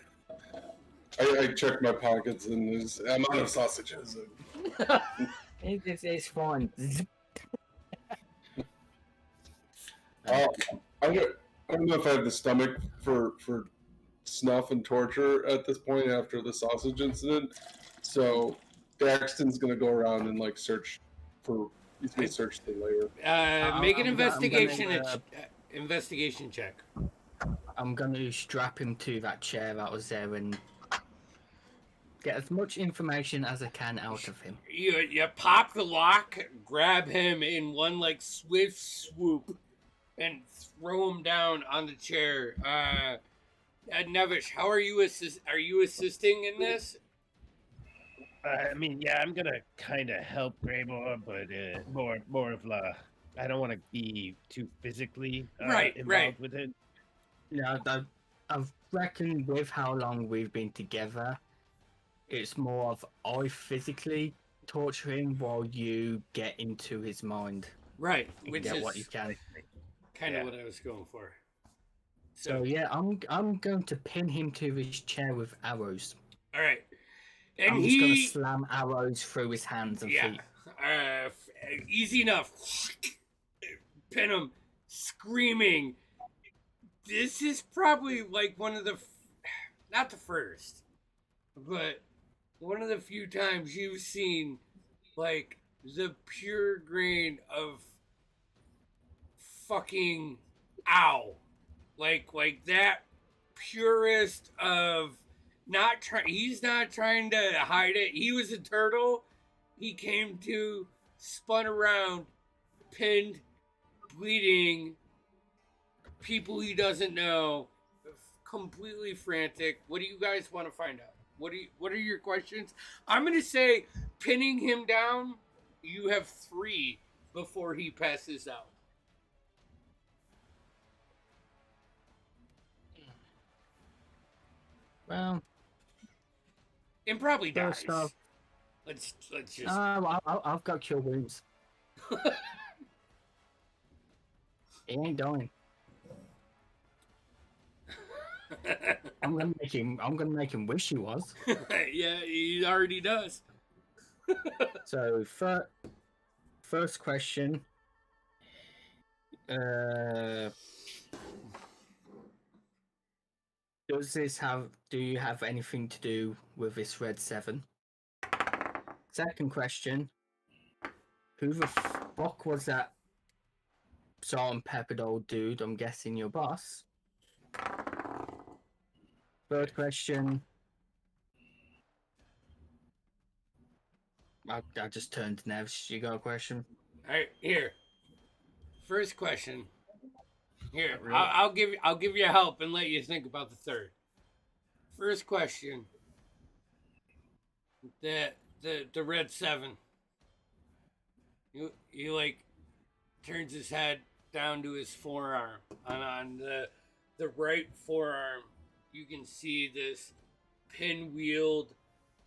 Speaker 4: check my pockets and I'm out of sausages.
Speaker 2: It's fine.
Speaker 4: I don't know if I have the stomach for snuff and torture at this point after the sausage incident. So Daxton's gonna go around and like search for. He's gonna search the layer.
Speaker 1: Make an investigation investigation check.
Speaker 2: I'm gonna strap him to that chair that was there and get as much information as I can out of him.
Speaker 1: You pop the lock, grab him in one like swift swoop, and throw him down on the chair. Nevish, how are you Are you assisting in this?
Speaker 3: I mean, yeah, I'm gonna kind of help Greybor, but more of I don't want to be too physically involved with it.
Speaker 2: Yeah, I've reckoned with how long we've been together. It's more of I physically torture him while you get into his mind.
Speaker 1: Right, which
Speaker 2: get
Speaker 1: is
Speaker 2: what you can.
Speaker 1: Kind of what I was going for.
Speaker 2: So yeah, I'm going to pin him to his chair with arrows.
Speaker 1: All right. And
Speaker 2: I'm just going to slam arrows through his hands and feet.
Speaker 1: Easy enough. Pin him, screaming. This is probably like one of the, not the first, but one of the few times you've seen like the pure grain of fucking ow. Like that purest of he's not trying to hide it. He was a turtle. He came to, spun around, pinned, bleeding, people he doesn't know, completely frantic. What do you guys want to find out? What are your questions? I'm going to say pinning him down, you have 3 before he passes out.
Speaker 2: Well,
Speaker 1: and probably dies. Let's just.
Speaker 2: I've got cure wounds. He ain't dying. I'm gonna make him wish he was.
Speaker 1: Yeah, he already does.
Speaker 2: So first question. Do you have anything to do with this Red 7? Second question. Who the fuck was that salt and peppered old dude? I'm guessing your boss. Third question. I just turned to Nevs. You got a question?
Speaker 1: All right, here. First question. Here,
Speaker 3: Really?
Speaker 1: I'll give you help and let you think about the third. First question. The Red 7. You like turns his head down to his forearm. And on the right forearm, you can see this pinwheeled,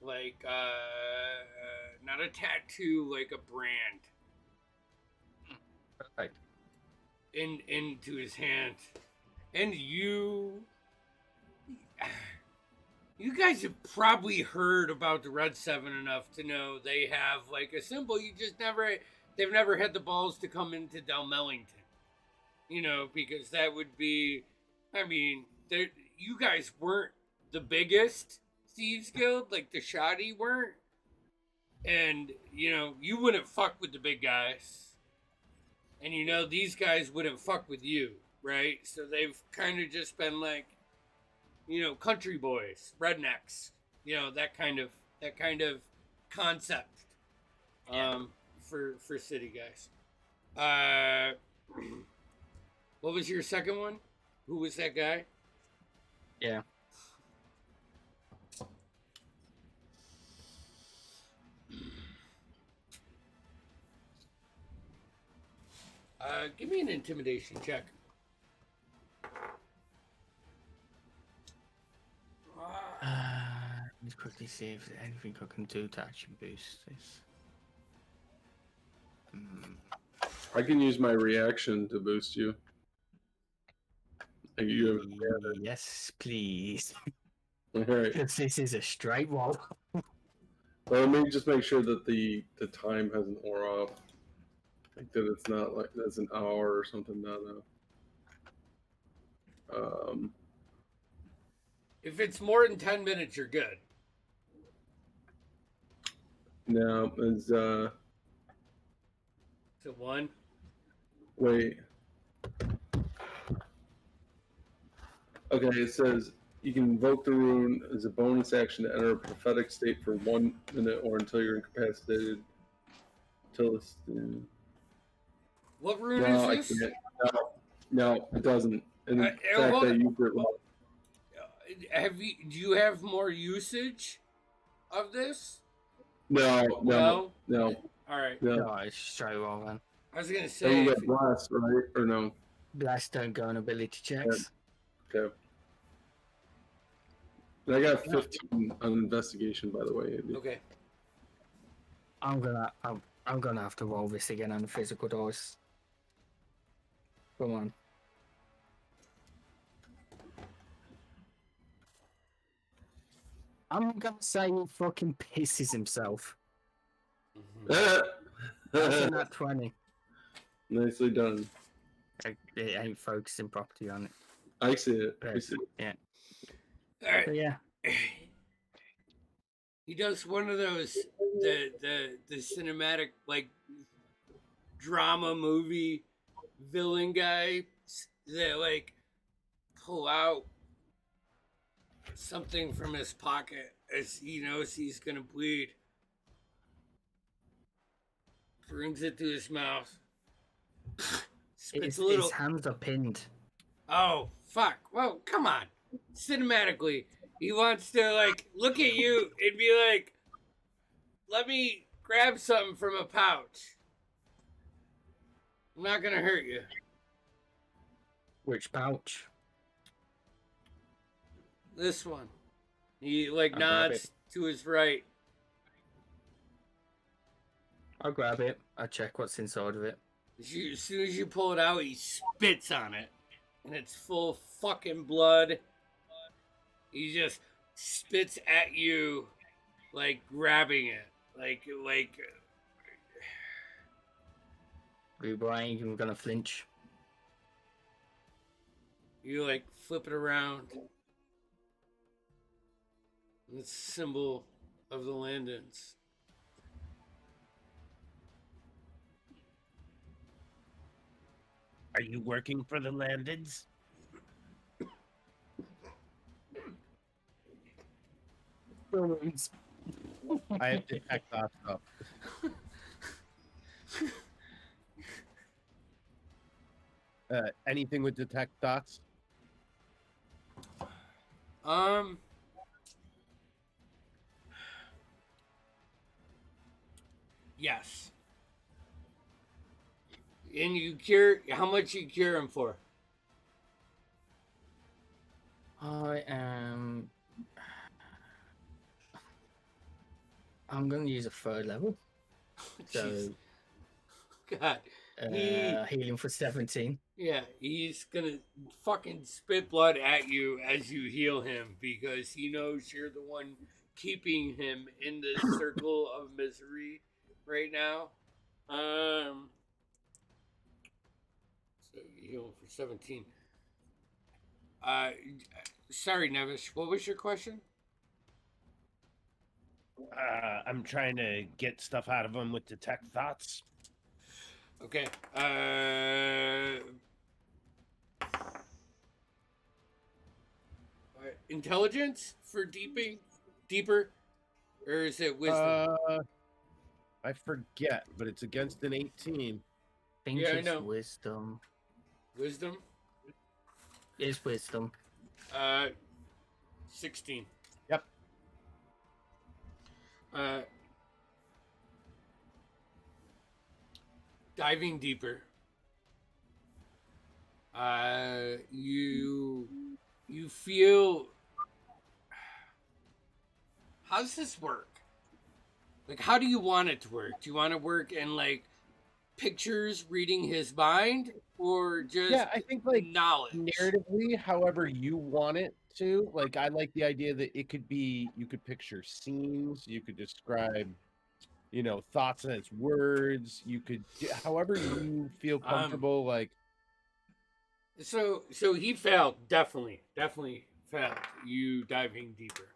Speaker 1: like, not a tattoo, like a brand.
Speaker 2: Perfect.
Speaker 1: Into his hand. And you guys have probably heard about the Red Seven enough to know they have like a symbol. They've never had the balls to come into Delmellington. You know, because that would be, I mean, you guys weren't the biggest Thieves Guild, like the Shoddy weren't. And, you know, you wouldn't fuck with the big guys. And, you know, these guys wouldn't fuck with you, right? So they've kind of just been like, you know, country boys, rednecks, you know, that kind of concept, for city guys. What was your second one? Who was that guy?
Speaker 2: Yeah.
Speaker 1: Give me an intimidation check.
Speaker 2: Let's quickly see if there's anything I can do to actually boost this.
Speaker 4: I can use my reaction to boost you. You
Speaker 2: Yes, please.
Speaker 4: have, all right.
Speaker 2: Because this is a straight roll.
Speaker 4: Well, let me just make sure that the time hasn't wore off. Like that it's not like that's an hour or something. No.
Speaker 1: If it's more than 10 minutes, you're good.
Speaker 4: No, it's
Speaker 1: Is it 1?
Speaker 4: wait. Okay, it says you can invoke the rune as a bonus action to enter a prophetic state for 1 minute or until you're incapacitated. Until it's.
Speaker 1: What rune is this?
Speaker 4: I can't. No, it doesn't. And in fact,
Speaker 1: hold
Speaker 4: I
Speaker 1: on.
Speaker 4: used it.
Speaker 1: Do you have more usage of this?
Speaker 4: No.
Speaker 1: All right.
Speaker 4: No.
Speaker 2: No, it's straight roll then.
Speaker 1: I was gonna
Speaker 4: Oh,
Speaker 1: say.
Speaker 4: you got blast, right? Or no?
Speaker 2: Blast don't go on ability checks.
Speaker 4: Okay. And I got 15 on investigation, by the way. Andy.
Speaker 1: Okay.
Speaker 2: I'm gonna have to roll this again on the physical dice. Come on. I'm gonna say he fucking pisses himself. That's in that 20.
Speaker 4: Nicely done.
Speaker 2: It ain't focusing properly on it.
Speaker 4: I see it. I see it.
Speaker 2: Yeah.
Speaker 1: All right.
Speaker 2: So yeah.
Speaker 1: He does one of those the cinematic like drama movie villain guy that like pull out something from his pocket as he knows he's gonna bleed. Brings it to his mouth. Spits a little.
Speaker 2: His hands are pinned.
Speaker 1: Oh fuck! Well, come on. Cinematically, he wants to like look at you and be like, "Let me grab something from a pouch. I'm not gonna hurt you."
Speaker 2: Which pouch?
Speaker 1: This one. He like
Speaker 2: I'll grab
Speaker 1: nods to his right.
Speaker 2: I'll grab it. I'll check what's inside of it.
Speaker 1: As soon as you pull it out, he spits on it, and it's full of fucking blood. He just spits at you, like grabbing it, like.
Speaker 2: Uber ain't even gonna flinch.
Speaker 1: You like flip it around. And it's a symbol of the Landons.
Speaker 3: Are you working for the Landons? I have detect off stuff. Anything with detect dots?
Speaker 1: Yes. And you cure. How much you cure him for?
Speaker 2: I am. I'm going to use a third level.
Speaker 1: Jeez.
Speaker 2: So,
Speaker 1: God. He.
Speaker 2: healing for 17.
Speaker 1: Yeah, he's gonna fucking spit blood at you as you heal him because he knows you're the one keeping him in the circle of misery right now. So you heal him for 17. Sorry, Nevis. What was your question?
Speaker 3: I'm trying to get stuff out of him with detect thoughts.
Speaker 1: Okay. Intelligence for deeper, or is it wisdom?
Speaker 3: I forget, but it's against an 18.
Speaker 2: I think
Speaker 1: Yeah, I
Speaker 2: it's
Speaker 1: know.
Speaker 2: wisdom.
Speaker 1: Wisdom.
Speaker 2: It's wisdom.
Speaker 1: 16.
Speaker 3: Yep.
Speaker 1: Diving deeper. You feel. How does this work? Like, how do you want it to work? Do you want to work in like pictures, reading his mind, or just
Speaker 3: I think like
Speaker 1: knowledge?
Speaker 3: narratively, however you want it to. Like, I like the idea that it could be you could picture scenes, you could describe, thoughts as words. You could, however you feel comfortable. Like,
Speaker 1: So he failed. Definitely failed. You diving deeper.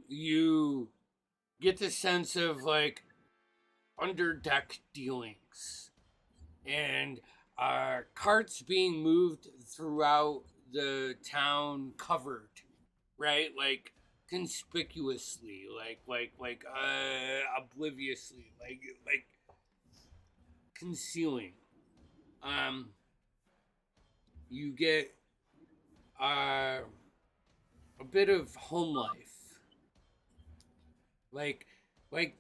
Speaker 1: You get the sense of like underdeck dealings and carts being moved throughout the town covered, right? Like conspicuously, like obliviously, like concealing. You get a bit of home life, like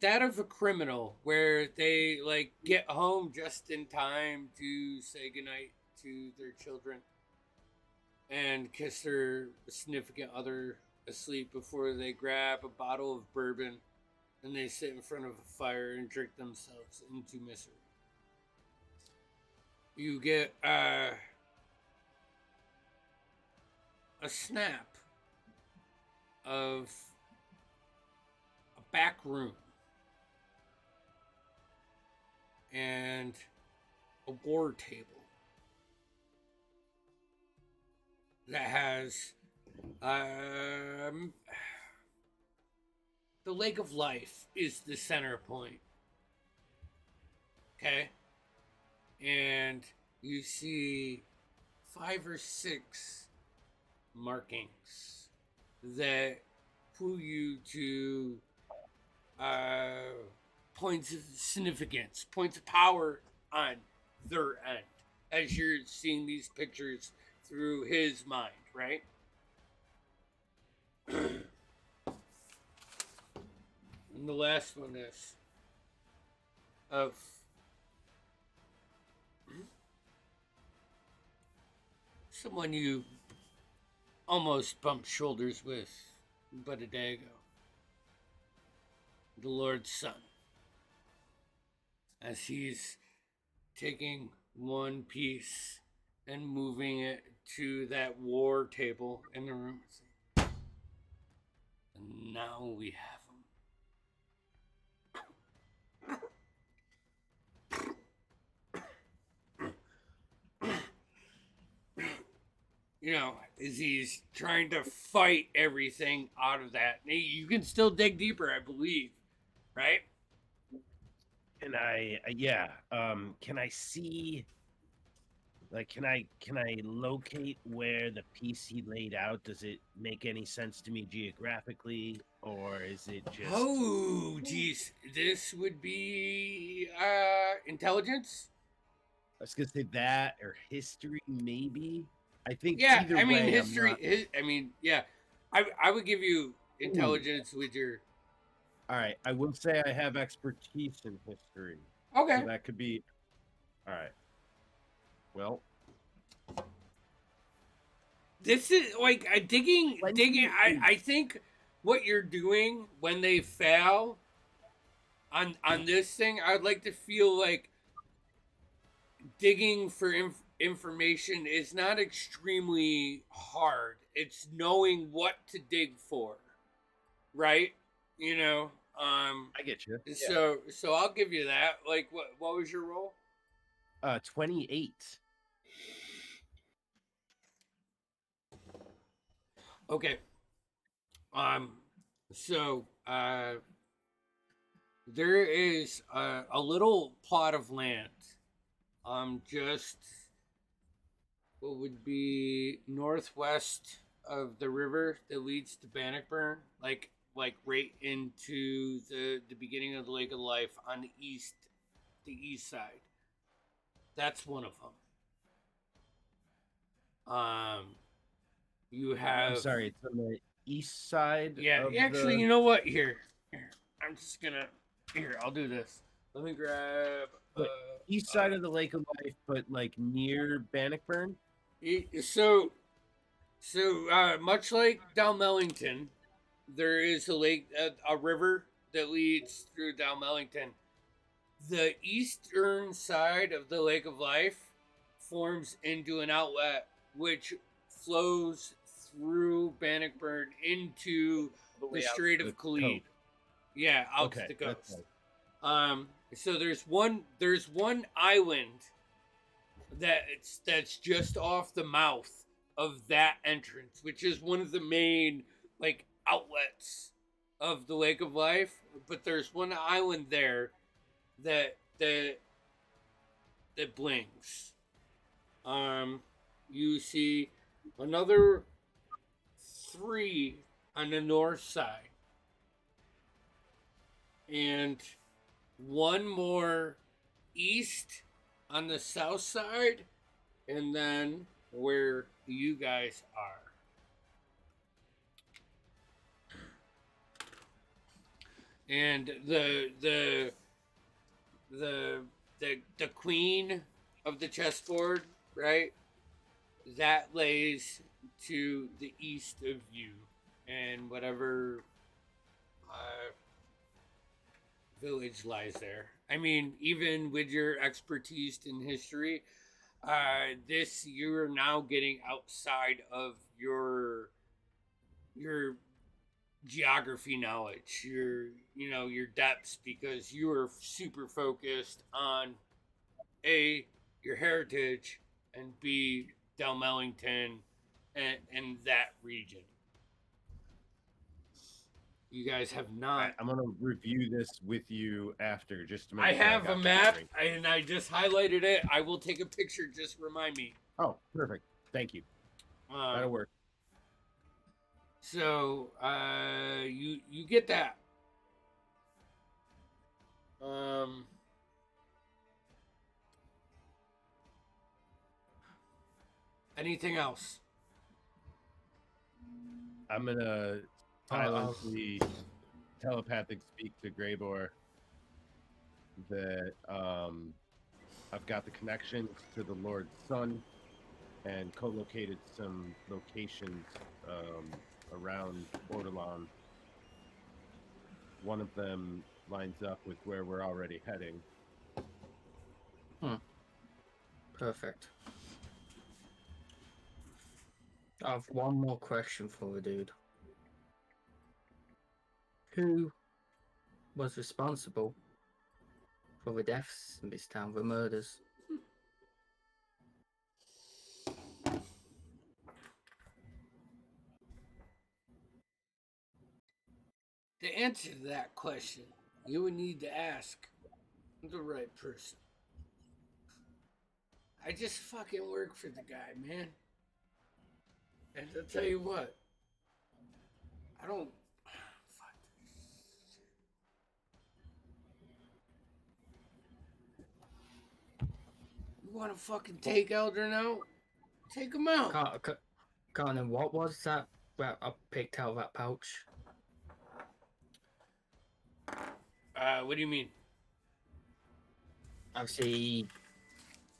Speaker 1: that of a criminal, where they like get home just in time to say goodnight to their children and kiss their significant other asleep before they grab a bottle of bourbon and they sit in front of a fire and drink themselves into misery. You get a snap of a back room and a war table that has the Lake of Life is the center point. Okay? And you see 5 or 6 markings that pull you to points of significance, points of power on their end as you're seeing these pictures through his mind, right? And the last one is of someone you almost bumped shoulders with but a day ago. The Lord's Son. As he's taking one piece and moving it to that war table in the room. And now we have him. As he's trying to fight everything out of that. You can still dig deeper, I believe, right?
Speaker 3: can I see, like, can I locate where the piece he laid out? Does it make any sense to me geographically, or is it just...
Speaker 1: Oh, geez. This would be intelligence?
Speaker 3: I was gonna say that, or history, maybe. I think
Speaker 1: Yeah,
Speaker 3: either
Speaker 1: I mean
Speaker 3: way,
Speaker 1: history. Yeah, I would give you intelligence with your.
Speaker 3: All right, I will say I have expertise in history.
Speaker 1: Okay.
Speaker 3: So that could be All right. Well,
Speaker 1: This is like digging. I think what you're doing when they fail on this thing, I'd like to feel like digging for information is not extremely hard. It's knowing what to dig for, right? You know.
Speaker 3: I get you.
Speaker 1: So I'll give you that. Like, what was your roll?
Speaker 3: 28.
Speaker 1: Okay. So there is a little plot of land, just what would be northwest of the river that leads to Bannockburn, like right into the beginning of the Lake of Life on the east side. That's one of them. You have.
Speaker 3: I'm sorry, it's on the east side.
Speaker 1: Yeah,
Speaker 3: of
Speaker 1: actually,
Speaker 3: the...
Speaker 1: you know what? Here, I'm just gonna. Here, I'll do this. Let me grab.
Speaker 3: East side of the Lake of Life, but like near Bannockburn.
Speaker 1: So, much like Dalmellington, there is a lake, a river that leads through Dalmellington. The eastern side of the Lake of Life forms into an outlet which flows through Bannockburn into the Strait of Khalid. Yeah, out to the coast. Right. So there's one island that's just off the mouth of that entrance, which is one of the main like outlets of the Lake of Life. But there's one island there that blinks. You see another 3 on the north side, and one more east on the south side, and then where you guys are. And the queen of the chessboard, right? That lays to the east of you, and whatever village lies there. I mean, even with your expertise in history, this you're now getting outside of your geography knowledge, your depths, because you are super focused on A, your heritage, and B, Dalmellington and that region. You guys have not.
Speaker 3: I'm gonna review this with you after, just to make
Speaker 1: I
Speaker 3: sure
Speaker 1: have a map, and I just highlighted it. I will take a picture. Just remind me.
Speaker 3: Oh, perfect. Thank you. That'll work.
Speaker 1: So, you get that. Anything else?
Speaker 3: I'm gonna silently telepathic speak to Greybor that I've got the connections to the Lord's Son and co-located some locations around Bordelon. One of them lines up with where we're already heading.
Speaker 2: Perfect. I have one more question for the dude. Who was responsible for the deaths in this town, the murders?
Speaker 1: To answer that question, you would need to ask the right person. I just fucking work for the guy, man. And I'll tell you what, I don't. Fuck. You want to fucking take Eldrin out? Take him out.
Speaker 2: Connor, what was that I picked out of that pouch?
Speaker 1: What do you mean?
Speaker 2: Obviously,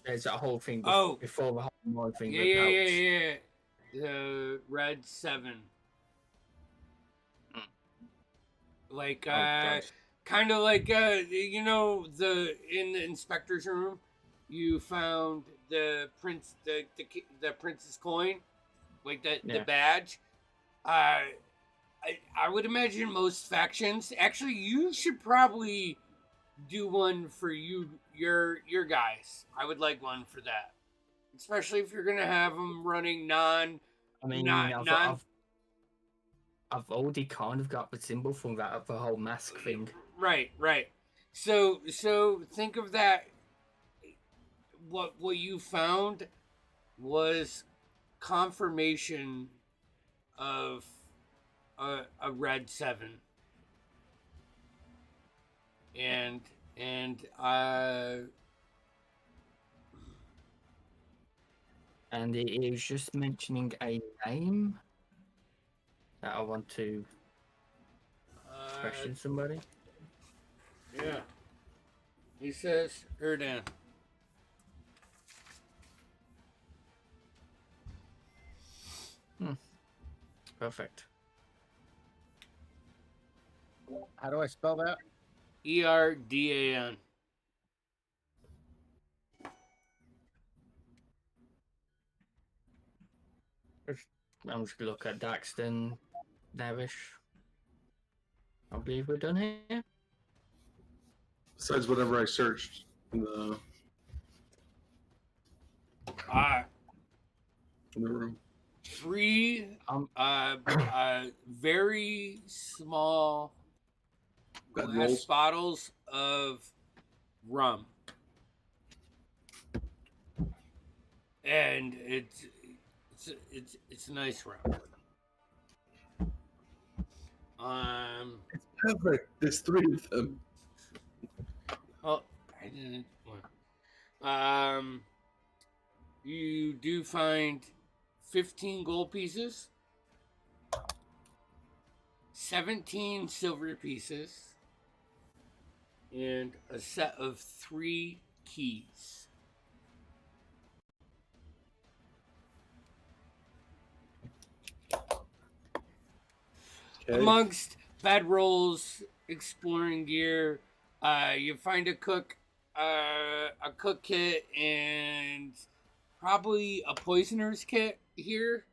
Speaker 2: There's that whole thing
Speaker 1: Oh,
Speaker 2: before the whole more thing
Speaker 1: yeah,
Speaker 2: with
Speaker 1: yeah,
Speaker 2: pouch.
Speaker 1: yeah, yeah. The red 7. Like,
Speaker 2: Oh, God.
Speaker 1: kind of like, you know, in the inspector's room, you found the the prince's coin, like the
Speaker 2: Yeah.
Speaker 1: badge. I would imagine most factions. Actually, you should probably do one for your guys. I would like one for that, especially if you're gonna have them running
Speaker 2: I mean,
Speaker 1: non.
Speaker 2: I've already kind of got the symbol from that the whole mask thing.
Speaker 1: Right. So think of that. What you found was confirmation of a red 7, and and
Speaker 2: And it was just mentioning a name that I want to question somebody.
Speaker 1: Yeah. He says Erdan.
Speaker 2: Perfect.
Speaker 3: How do I spell that?
Speaker 1: Erdan.
Speaker 2: I'm just gonna look at Daxton, Navish. I believe we're done here.
Speaker 4: Besides whatever I searched in the room.
Speaker 1: 3 very small
Speaker 4: Bed
Speaker 1: glass
Speaker 4: rolls.
Speaker 1: bottles of rum, and it's nice rum.
Speaker 4: It's perfect. There's 3 of them.
Speaker 1: Oh, I didn't. You do find 15 gold pieces, 17 silver pieces, and a set of 3 keys.
Speaker 4: Okay.
Speaker 1: Amongst bedrolls, exploring gear, you find a cook kit, and probably a poisoner's kit here.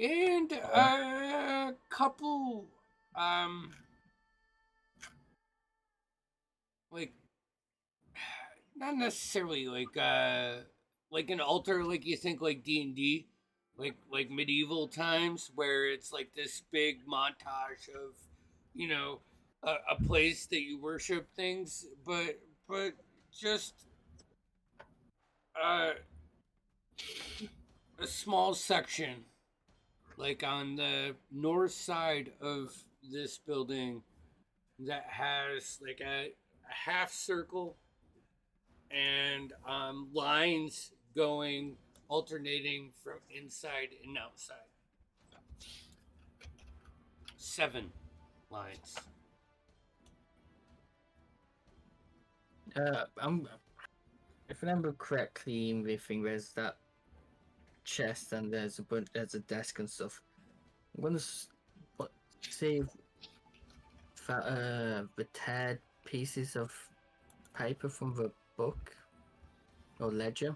Speaker 1: And a couple, like, not necessarily like an altar, like you think like D&D, like medieval times, where it's like this big montage of, you know, a place that you worship things, but just uh, a small section, like on the north side of this building, that has like a half circle and lines going, alternating from inside and outside. 7 lines.
Speaker 2: If I remember correctly, in the thing, there's that chest and there's a desk and stuff. I'm gonna see if that, the teared pieces of paper from the book or ledger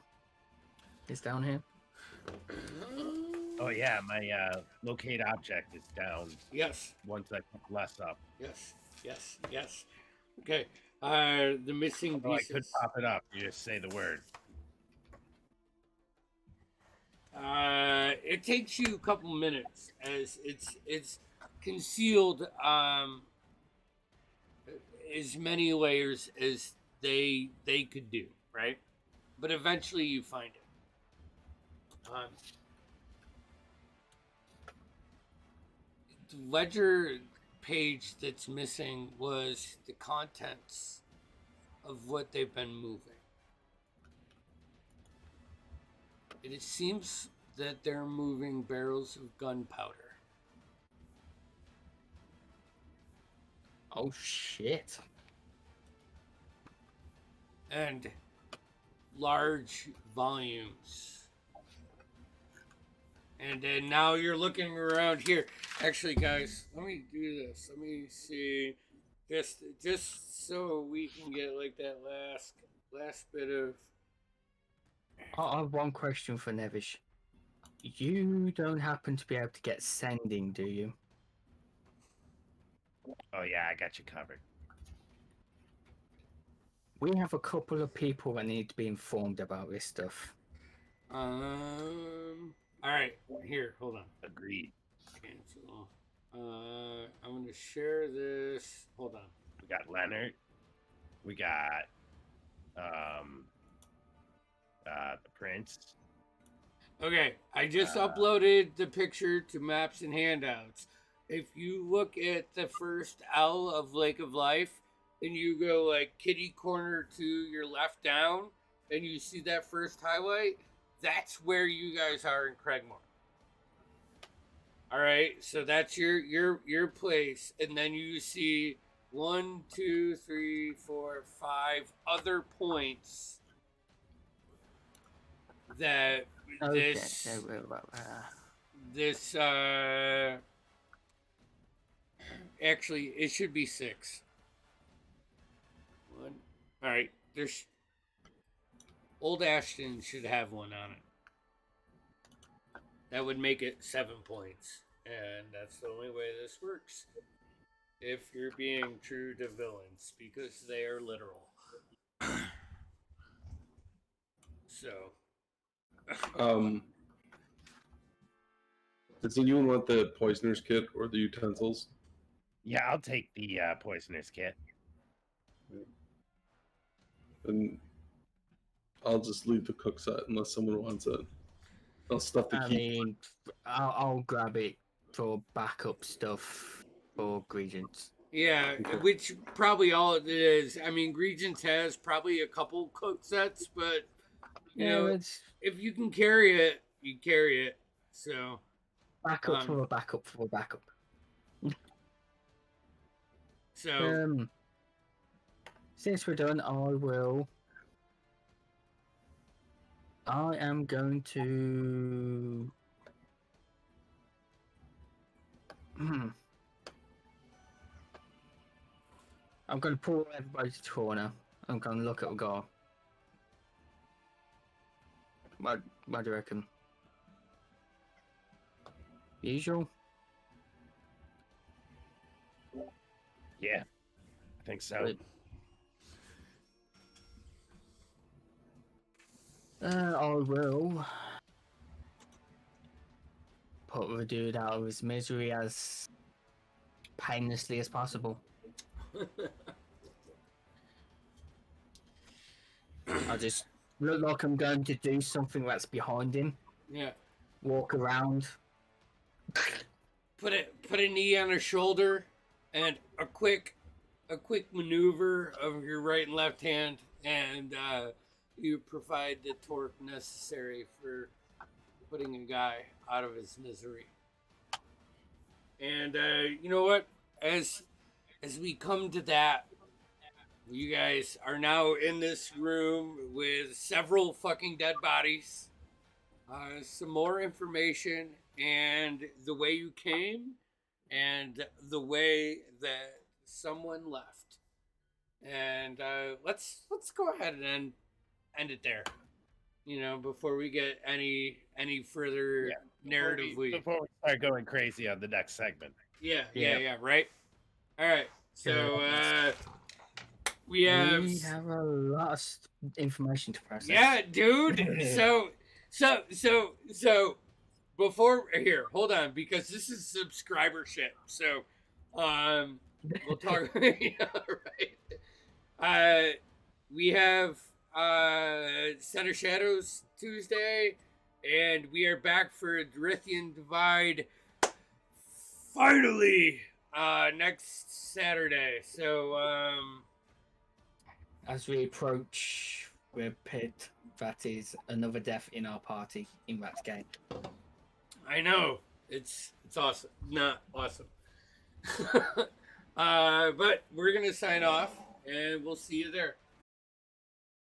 Speaker 2: is down here.
Speaker 3: Oh yeah, my locate object is down.
Speaker 1: Yes.
Speaker 3: Once I put less up.
Speaker 1: Yes. Okay. The missing
Speaker 3: Oh, I
Speaker 1: pieces.
Speaker 3: could pop it up. You just say the word.
Speaker 1: It takes you a couple minutes, as it's concealed as many layers as they could do, right? But eventually you find it. The ledger page that's missing was the contents of what they've been moving. It seems that they're moving barrels of gunpowder.
Speaker 2: Oh shit.
Speaker 1: And large volumes. And then now you're looking around here. Actually, guys, let me do this. Let me see. Just so we can get like that last bit of.
Speaker 2: I have one question for Nevish. You don't happen to be able to get sending, do you?
Speaker 3: Oh yeah, I got you covered.
Speaker 2: We have a couple of people that need to be informed about this stuff.
Speaker 1: All right. Here, hold on.
Speaker 3: Agreed.
Speaker 1: Cancel. I'm gonna share this. Hold on.
Speaker 3: We got Leonard. We got the Prince.
Speaker 1: Okay, I just uploaded the picture to Maps and Handouts. If you look at the first L of Lake of Life, and you go like kitty corner to your left down, and you see that first highlight, that's where you guys are in Craigmore. All right, so that's your place, and then you see 1, 2, 3, 4, 5 other points that this actually it should be 6. One. All right, there's Old Ashton should have one on it. That would make it 7 points, and that's the only way this works. If you're being true to villains, because they are literal. So.
Speaker 4: Does anyone want the poisoner's kit or the utensils?
Speaker 3: Yeah, I'll take the poisoner's kit.
Speaker 4: And I'll just leave the cook set unless someone wants it. I'll stuff the key.
Speaker 2: mean, I'll grab it for backup stuff for Regents.
Speaker 1: Yeah,
Speaker 4: Okay.
Speaker 1: which probably all it is. I mean, Regents has probably a couple cook sets, but you know, if you can carry it, you carry it. So
Speaker 2: backup for a backup for a backup.
Speaker 1: So
Speaker 2: since we're done, I am going to. I'm going to pull everybody to the corner. I'm going to look at a guy. What do you reckon? Usual?
Speaker 3: Yeah, I think so.
Speaker 2: But, I will put the dude out of his misery as painlessly as possible. I just look like I'm going to do something that's behind him.
Speaker 1: yeah,
Speaker 2: Walk around.
Speaker 1: put a knee on his shoulder, and a quick maneuver of your right and left hand, and you provide the torque necessary for putting a guy out of his misery. And you know what? As we come to that, you guys are now in this room with several fucking dead bodies, some more information, and the way you came, and the way that someone left. And let's go ahead and end it there. You know, before we get any further narrative.
Speaker 3: Before we start going crazy on the next segment.
Speaker 1: Yeah, right. All right, so we have
Speaker 2: a lot of information to process.
Speaker 1: Yeah, dude. So before here, hold on, because this is subscribership. So we'll talk. Yeah, right. We have Center Shadows Tuesday, and we are back for Drithian Divide finally next Saturday. So
Speaker 2: as we approach, we're pit. That is another death in our party in that game.
Speaker 1: I know it's awesome. Not awesome. But we're gonna sign off, and we'll see you there.